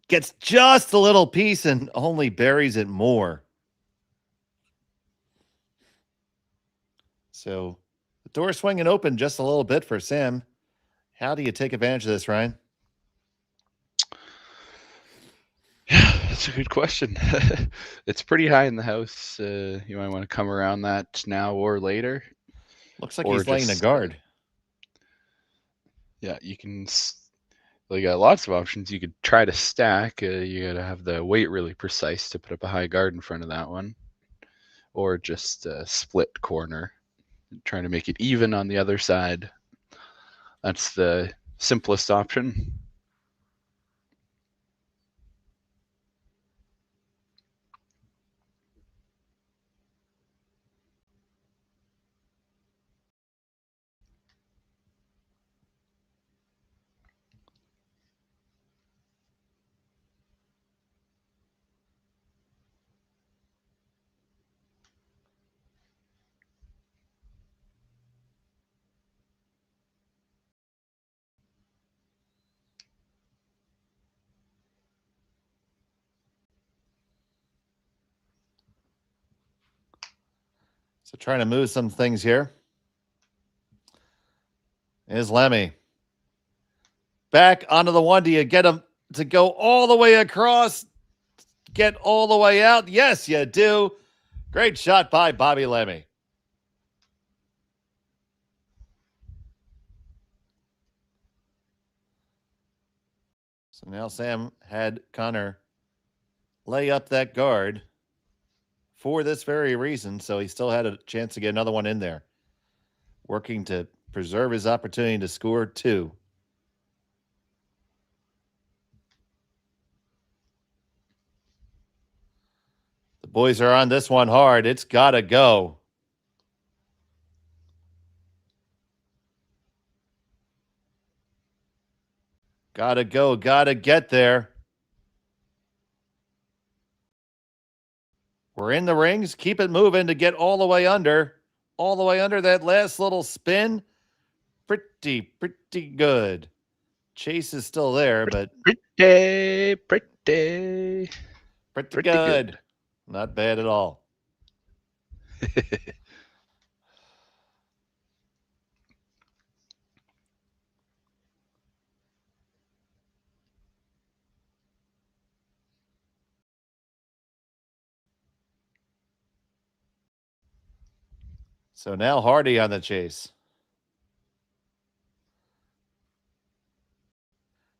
Gets just a little piece and only buries it more. So the door swinging open just a little bit for Sam. How do you take advantage of this, Ryan? Yeah, that's a good question. It's pretty high in the house. You might want to come around that now or later. Looks like he's laying a guard. Yeah, you can. You got lots of options. You could try to stack. You got to have the weight really precise to put up a high guard in front of that one, or just split corner, trying to make it even on the other side. That's the simplest option. So trying to move some things here. Is Lemmy. Back onto the one. Do you get him to go all the way across? Get all the way out? Yes, you do. Great shot by Bobby Lemmy. So now Sam had Connor lay up that guard for this very reason, so he still had a chance to get another one in there, working to preserve his opportunity to score two. The boys are on this one hard. It's got to go. Got to go. Got to get there. We're in the rings. Keep it moving to get all the way under. All the way under that last little spin. Pretty good. Chase is still there, but pretty good. Not bad at all. So now Hardy on the chase.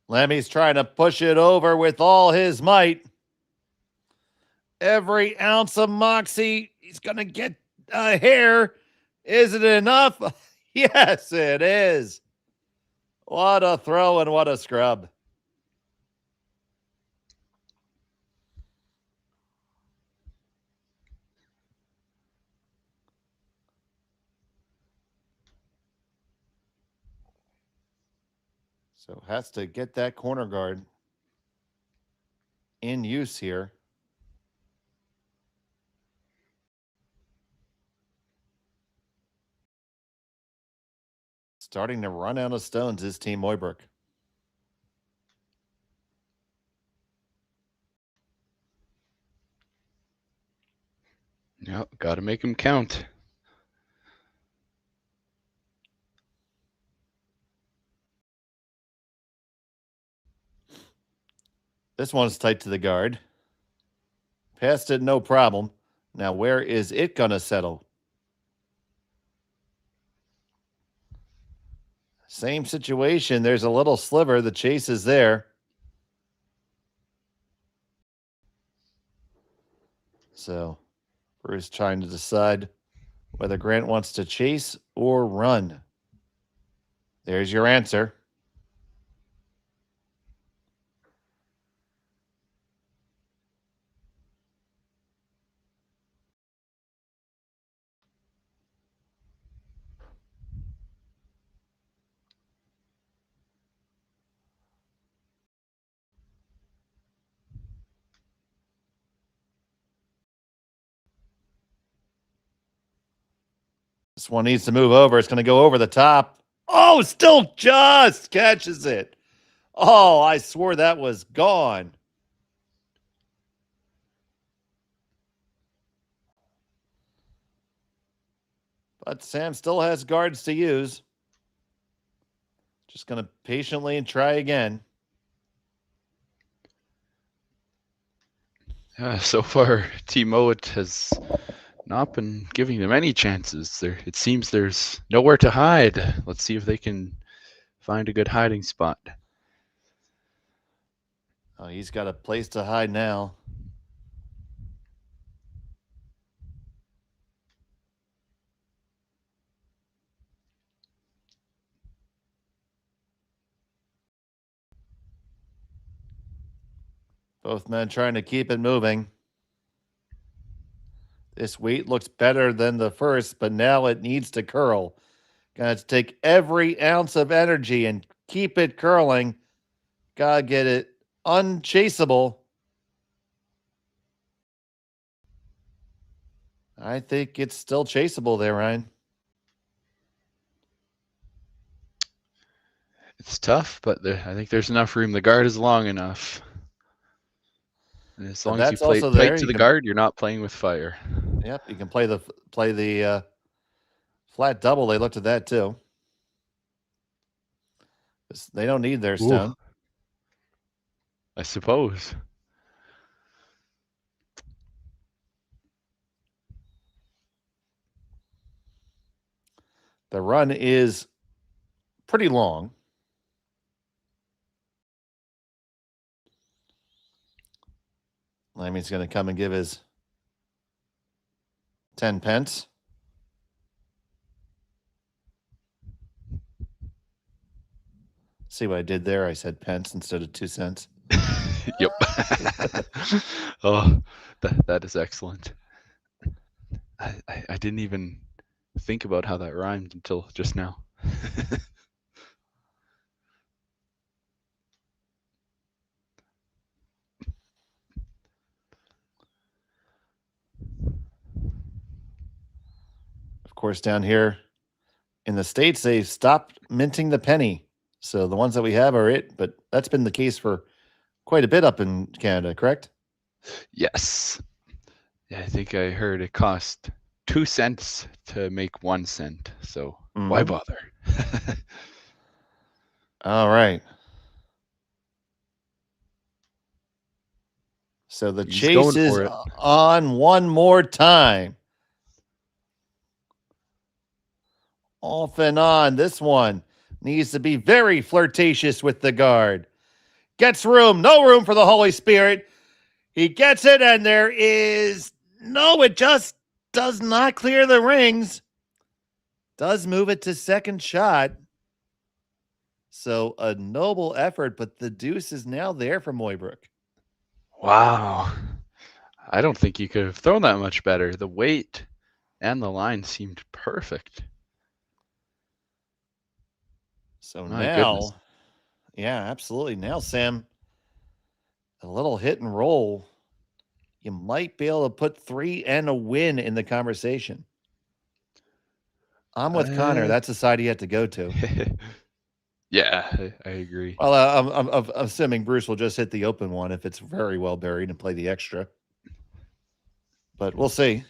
Lemmy's trying to push it over with all his might. Every ounce of moxie. He's going to get a hair. Is it enough? Yes, it is. What a throw and what a scrub. So has to get that corner guard in use here. Starting to run out of stones is Team Mooibroek. Yep, got to make them count. This one's tight to the guard. Passed it, no problem. Now, where is it going to settle? Same situation. There's a little sliver. The chase is there. So, Bruce trying to decide whether Grant wants to chase or run. There's your answer. This one needs to move over. It's going to go over the top. Oh, still just catches it. Oh, I swore that was gone. But Sam still has guards to use. Just going to patiently try again. So far, Team Mouat has not been giving them any chances. It seems there's nowhere to hide. Let's see if they can find a good hiding spot. Oh, he's got a place to hide now. Both men trying to keep it moving. This weight looks better than the first, but now it needs to curl. Got to take every ounce of energy and keep it curling. Got to get it unchaseable. I think it's still chaseable there, Ryan. It's tough, but I think there's enough room. The guard is long enough. And as long as you play tight to the guard, you're not playing with fire. Yep, you can play the flat double. They looked at that too. They don't need their stone. I suppose. The run is pretty long. Lammy's going to come and give his 10 pence. See what I did there? I said pence instead of 2 cents. Yep. Oh, that is excellent. I didn't even think about how that rhymed until just now. Of course, down here in the States, they've stopped minting the penny. So the ones that we have are it, but that's been the case for quite a bit up in Canada, correct? Yes. Yeah, I think I heard it cost 2 cents to make 1 cent. So why bother? All right. So the chase is on one more time. Off and on. This one needs to be very flirtatious with the guard. Gets room. No room for the Holy Spirit. He gets it, and there is... No, it just does not clear the rings. Does move it to second shot. So a noble effort, but the deuce is now there for Mooibroek. Wow. I don't think you could have thrown that much better. The weight and the line seemed perfect. So My now, goodness. yeah, absolutely. Now, Sam, a little hit and roll. You might be able to put 3 and a win in the conversation. I'm with Connor. That's the side you have to go to. Yeah, I agree. Well, I'm assuming Bruce will just hit the open one if it's very well buried and play the extra. But we'll see.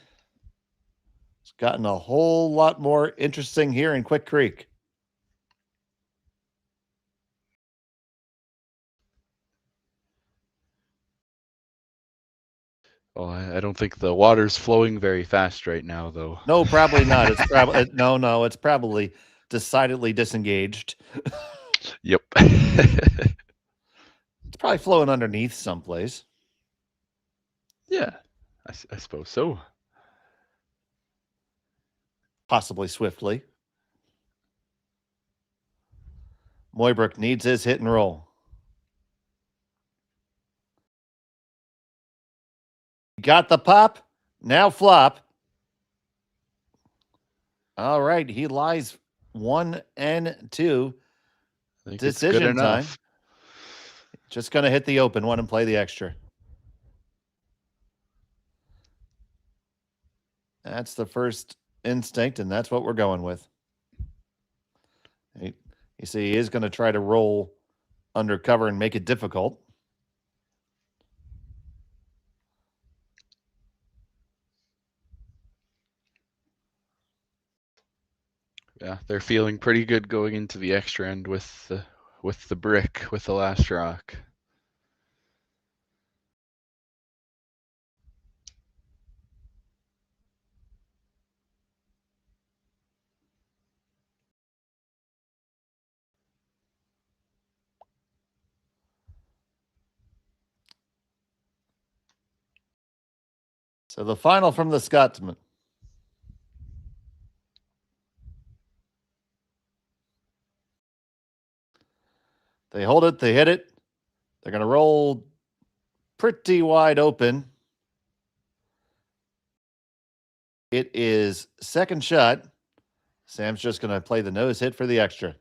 It's gotten a whole lot more interesting here in Quick Creek. Well, I don't think the water's flowing very fast right now, though. No, probably not. It's probably no. It's probably decidedly disengaged. Yep. It's probably flowing underneath someplace. Yeah, I suppose so. Possibly swiftly. Mooibroek needs his hit and roll. Got the pop. Now flop. All right. He lies 1 and 2. Decision time. Just going to hit the open one and play the extra. That's the first instinct, and that's what we're going with. You see, he is going to try to roll undercover and make it difficult. Yeah, they're feeling pretty good going into the extra end with the brick with the last rock. So the final from the Scotsman. They hold it. They hit it. They're going to roll pretty wide open. It is second shot. Sam's just going to play the nose hit for the extra.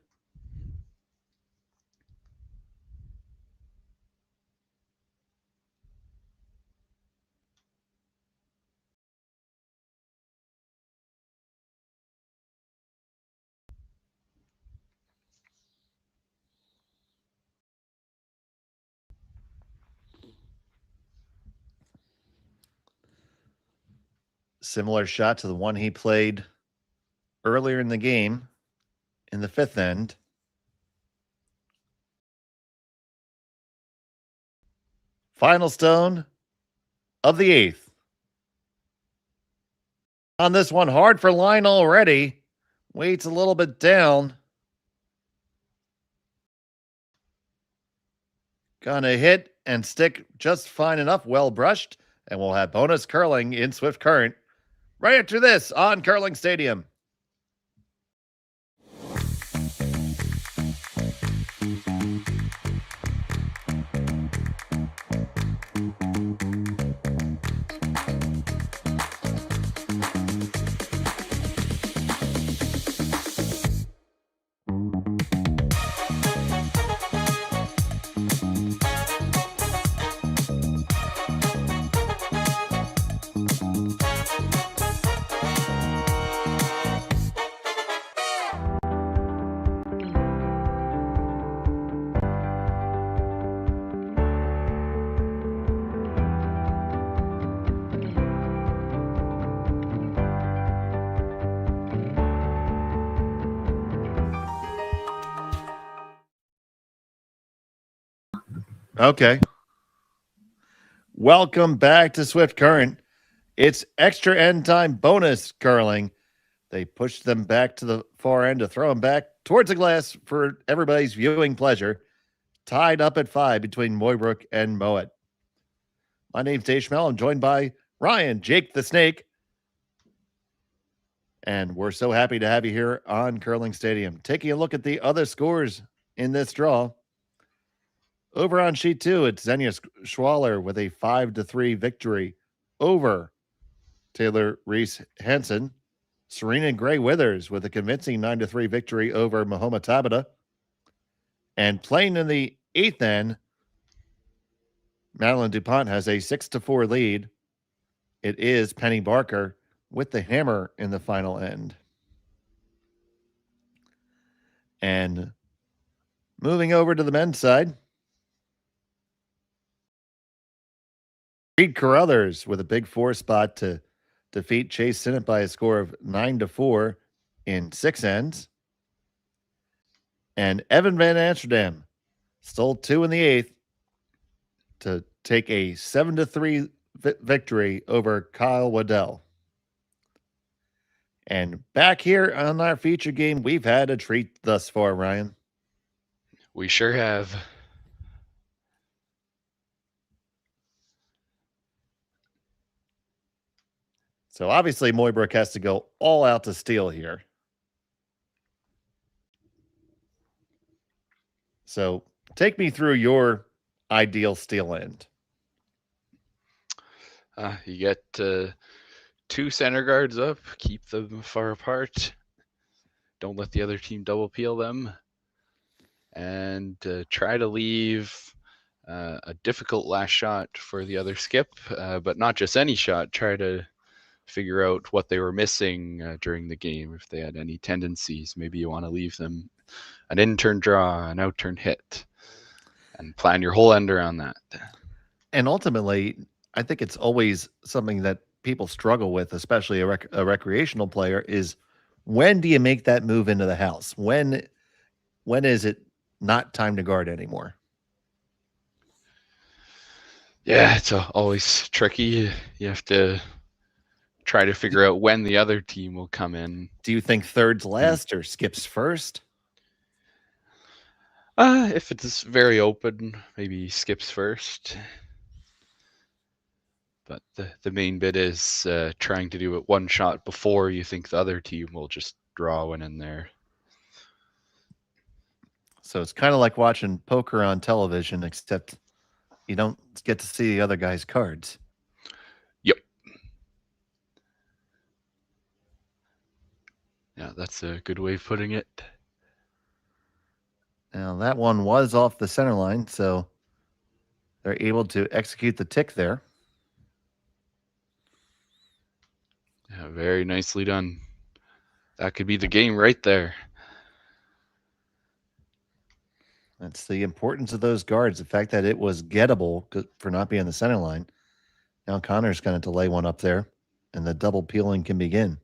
Similar shot to the one he played earlier in the game in the fifth end. Final stone of the eighth. On this one, hard for line already. Waits a little bit down. Gonna hit and stick just fine enough, well brushed, and we'll have bonus curling in Swift Current right after this on Curling Stadium. Okay. Welcome back to Swift Current. It's extra end time bonus curling. They pushed them back to the far end to throw them back towards the glass for everybody's viewing pleasure. Tied up at 5 between Mooibroek and Mouat. My name's Dave Schmel. I'm joined by Ryan, Jake the Snake, And we're so happy to have you here on Curling Stadium. Taking a look at the other scores in this draw. Over on sheet 2, it's Xenia Schwaller with a 5-3 victory over Taylor Reese Hansen. Serena Gray Withers with a convincing 9-3 victory over Mahoma Tabata. And playing in the 8th end, Madeline DuPont has a 6-4 lead. It is Penny Barker with the hammer in the final end. And moving over to the men's side, Reed Carruthers with a big 4 spot to defeat Chase Sinnott by a score of 9-4 in 6 ends. And Evan Van Amsterdam stole 2 in the 8th to take a 7-3 victory over Kyle Waddell. And back here on our feature game, we've had a treat thus far, Ryan. We sure have. So obviously Mooibroek has to go all out to steal here. So take me through your ideal steal end. You get 2 center guards up, keep them far apart. Don't let the other team double peel them. And try to leave a difficult last shot for the other skip, but not just any shot. Try to figure out what they were missing during the game. If they had any tendencies, maybe you want to leave them an in-turn draw, an out-turn hit, and plan your whole end around that. And ultimately, I think it's always something that people struggle with, especially a recreational player, is when do you make that move into the house? When is it not time to guard anymore? Yeah, it's always tricky. You have to try to figure out when the other team will come in. Do you think thirds last or skips first? If it's very open, maybe skips first. But the main bit is trying to do it one shot before you think the other team will just draw one in there. So it's kind of like watching poker on television, except you don't get to see the other guy's cards. Yep. Yeah, that's a good way of putting it. Now, that one was off the center line, so they're able to execute the tick there. Yeah, very nicely done. That could be the game right there. That's the importance of those guards, the fact that it was gettable for not being the center line. Now Connor's going to lay one up there, and the double peeling can begin.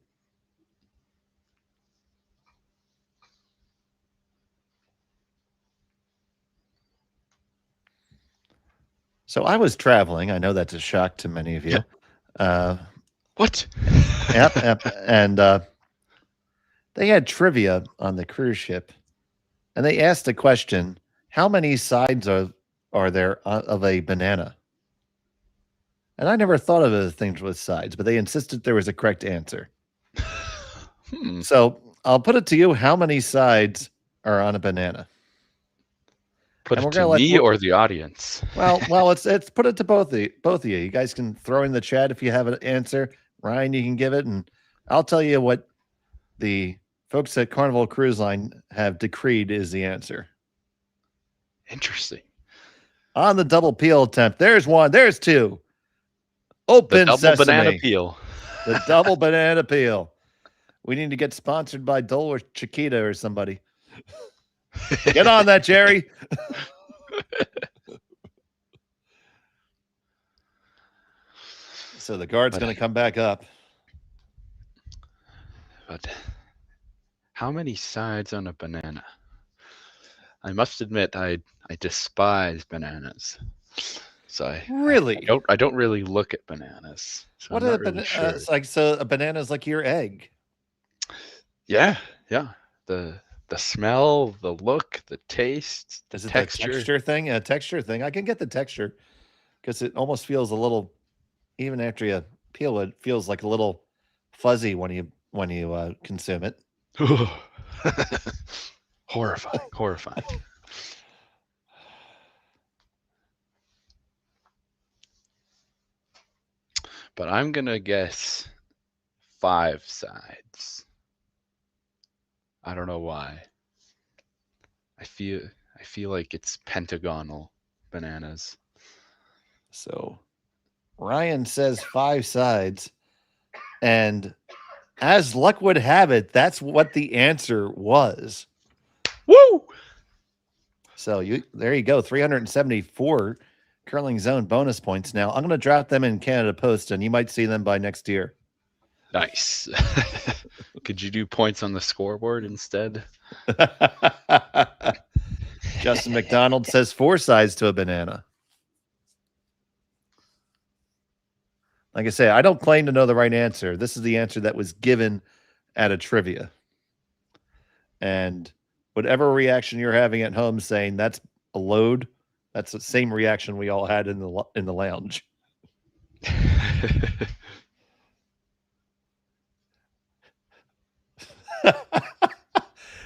So I was traveling. I know that's a shock to many of you. What? Yep. And they had trivia on the cruise ship, and they asked the question, how many sides are there of a banana? And I never thought of the things with sides, but they insisted there was a correct answer. So I'll put it to you, how many sides are on a banana? Put it to me or the audience? Well, it's put it to both of you. You guys can throw in the chat if you have an answer. Ryan, you can give it, and I'll tell you what the folks at Carnival Cruise Line have decreed is the answer. Interesting. On the double peel attempt, there's one, there's two. Open the double sesame. Banana peel. The double banana peel. We need to get sponsored by Dole or Chiquita or somebody. Get on that, Jerry. So the guard's going to come back up. But how many sides on a banana? I must admit, I despise bananas. So I don't really look at bananas. So what are the sure. It's like? So a banana is like your egg. Yeah. The smell, the look, the taste, the texture. A texture thing? A texture thing. I can get the texture because it almost feels a little, even after you peel it, feels like a little fuzzy when you when you consume it. Horrifying, horrifying. But I'm gonna guess 5 sides. I don't know why. I feel like it's pentagonal bananas. So Ryan says 5 sides, and as luck would have it, that's what the answer was. Woo! So there you go, 374 curling zone bonus points. Now I'm going to drop them in Canada Post, and you might see them by next year. Nice. Could you do points on the scoreboard instead? Justin McDonald says 4 sides to a banana. Like I say, I don't claim to know the right answer. This is the answer that was given at a trivia. And whatever reaction you're having at home saying that's a load, that's the same reaction we all had in the lounge.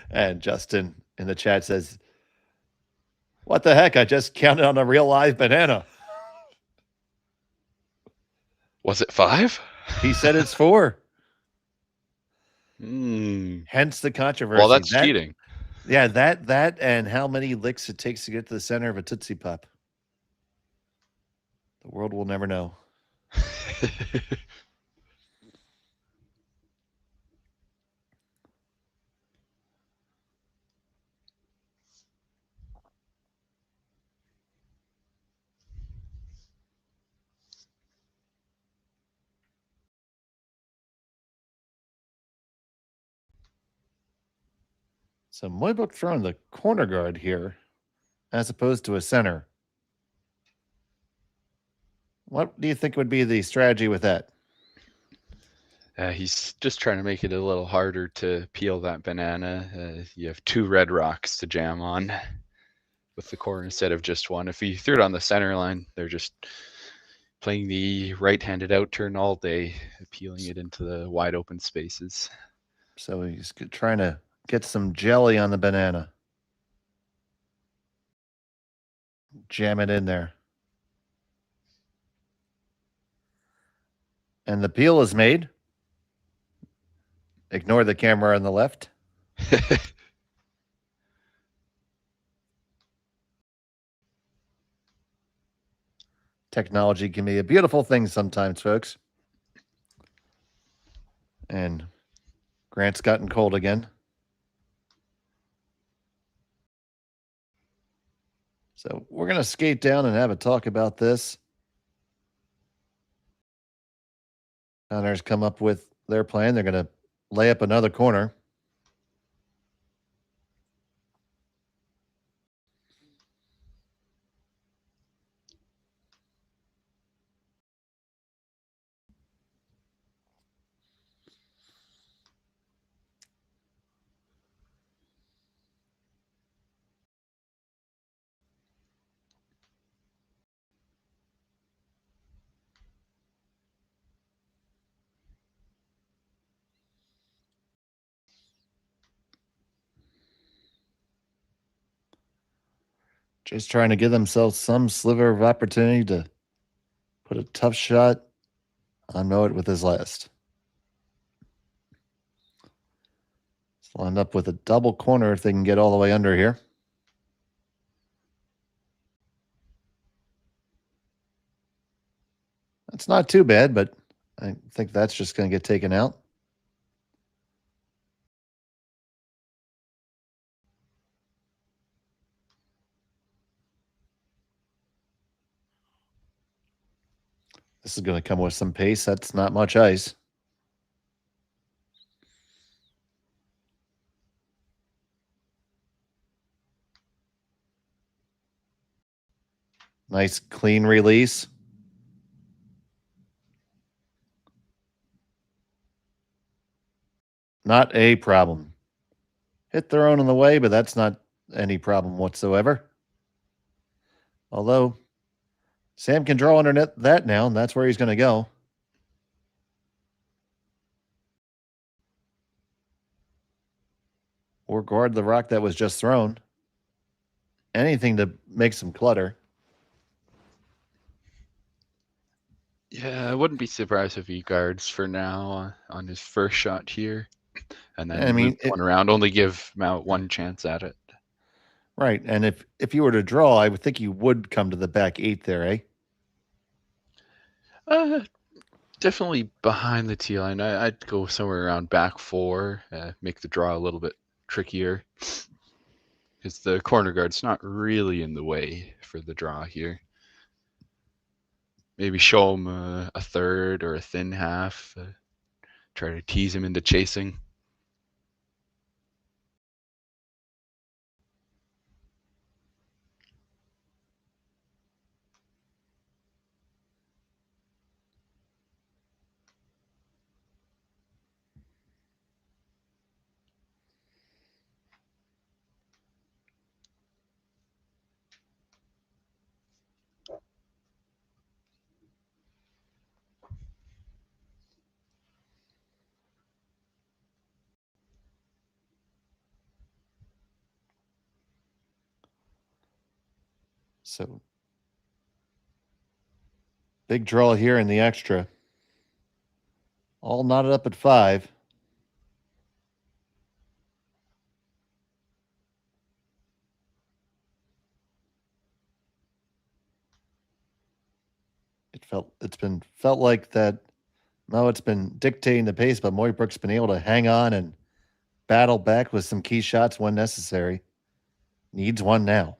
And Justin in the chat says, "What the heck? I just counted on a real live banana." Was it 5? He said it's 4. Mm. Hence the controversy. Well, that's cheating. Yeah, that and how many licks it takes to get to the center of a Tootsie Pop. The world will never know. So Mooibroek throwing the corner guard here as opposed to a center. What do you think would be the strategy with that? He's just trying to make it a little harder to peel that banana. You have 2 red rocks to jam on with the core instead of just one. If he threw it on the center line, they're just playing the right-handed out turn all day, peeling it into the wide open spaces. So he's trying to get some jelly on the banana. Jam it in there. And the peel is made. Ignore the camera on the left. Technology can be a beautiful thing sometimes, folks. And Grant's gotten cold again. So we're going to skate down and have a talk about this. Founders come up with their plan. They're going to lay up another corner. Just trying to give themselves some sliver of opportunity to put a tough shot on Mouat with his last. It's lined up with a double corner if they can get all the way under here. That's not too bad, but I think that's just going to get taken out. This is going to come with some pace. That's not much ice. Nice clean release. Not a problem. Hit their own in the way, but that's not any problem whatsoever. Although Sam can draw under that now, and that's where he's going to go. Or guard the rock that was just thrown. Anything to make some clutter. Yeah, I wouldn't be surprised if he guards for now on his first shot here. And then loop one around, only give Mouat one chance at it. Right. And if you were to draw, I would think you would come to the back 8 there, eh? Definitely behind the tee line. I'd go somewhere around back 4, make the draw a little bit trickier. Because the corner guard's not really in the way for the draw here. Maybe show him a third or a thin half. Try to tease him into chasing. So big draw here in the extra. All knotted up at 5. Felt like that. No, it's been dictating the pace, but Mooibroek's been able to hang on and battle back with some key shots when necessary. Needs one now.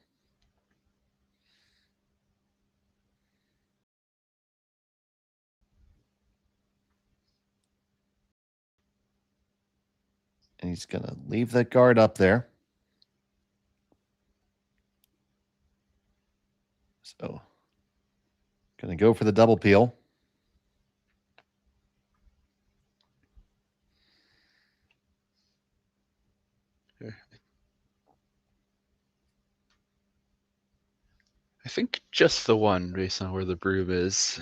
And he's going to leave that guard up there. So, going to go for the double peel. I think just the one based on where the broom is.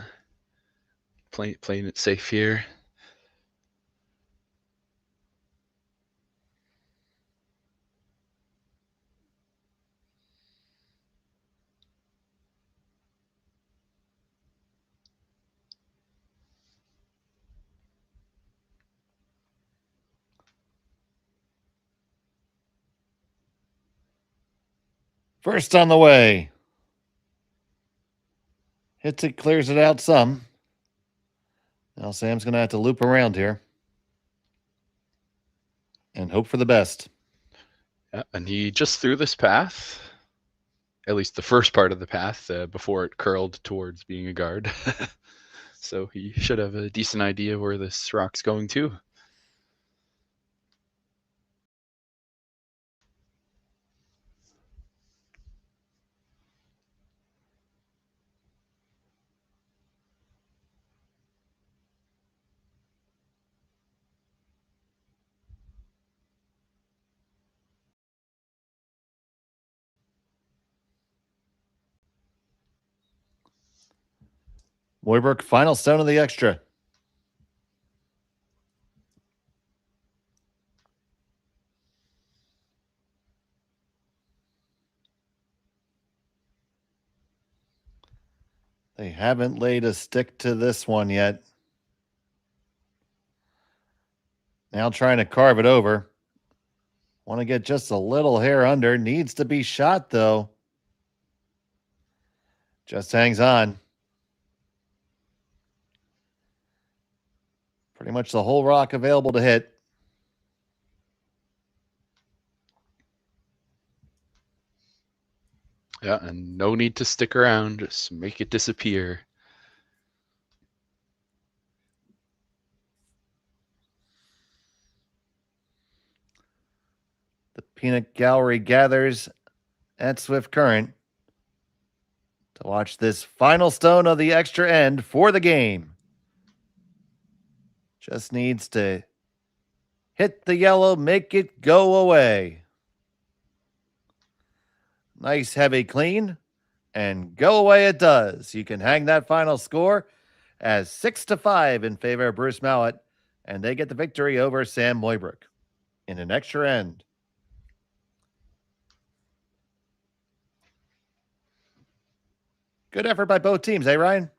Playing it safe here. First on the way. Hits it, clears it out some. Now Sam's going to have to loop around here. And hope for the best. Yeah, and he just threw this path. At least the first part of the path before it curled towards being a guard. So he should have a decent idea where this rock's going to. Mooibroek, final stone of the extra. They haven't laid a stick to this one yet. Now trying to carve it over. Want to get just a little hair under. Needs to be shot, though. Just hangs on. Pretty much the whole rock available to hit. Yeah, and no need to stick around. Just make it disappear. The peanut gallery gathers at Swift Current to watch this final stone of the extra end for the game. Just needs to hit the yellow, make it go away. Nice heavy clean, and go away it does. You can hang that final score as 6-5 in favor of Bruce Mouat, and they get the victory over Sam Mooibroek in an extra end. Good effort by both teams, eh, Ryan?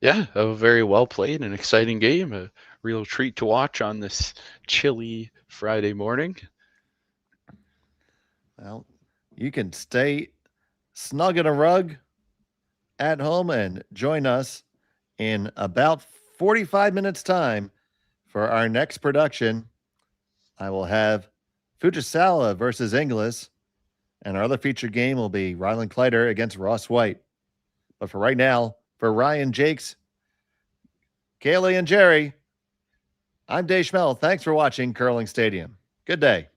Yeah, a very well played and exciting game. A real treat to watch on this chilly Friday morning. Well, you can stay snug in a rug at home and join us in about 45 minutes time for our next production. I will have Fujisawa versus Inglis, and our other featured game will be Ryland Kleider against Ross White. But for right now, for Ryan, Jakes, Kaylee, and Jerry, I'm Dave Schmel. Thanks for watching Curling Stadium. Good day.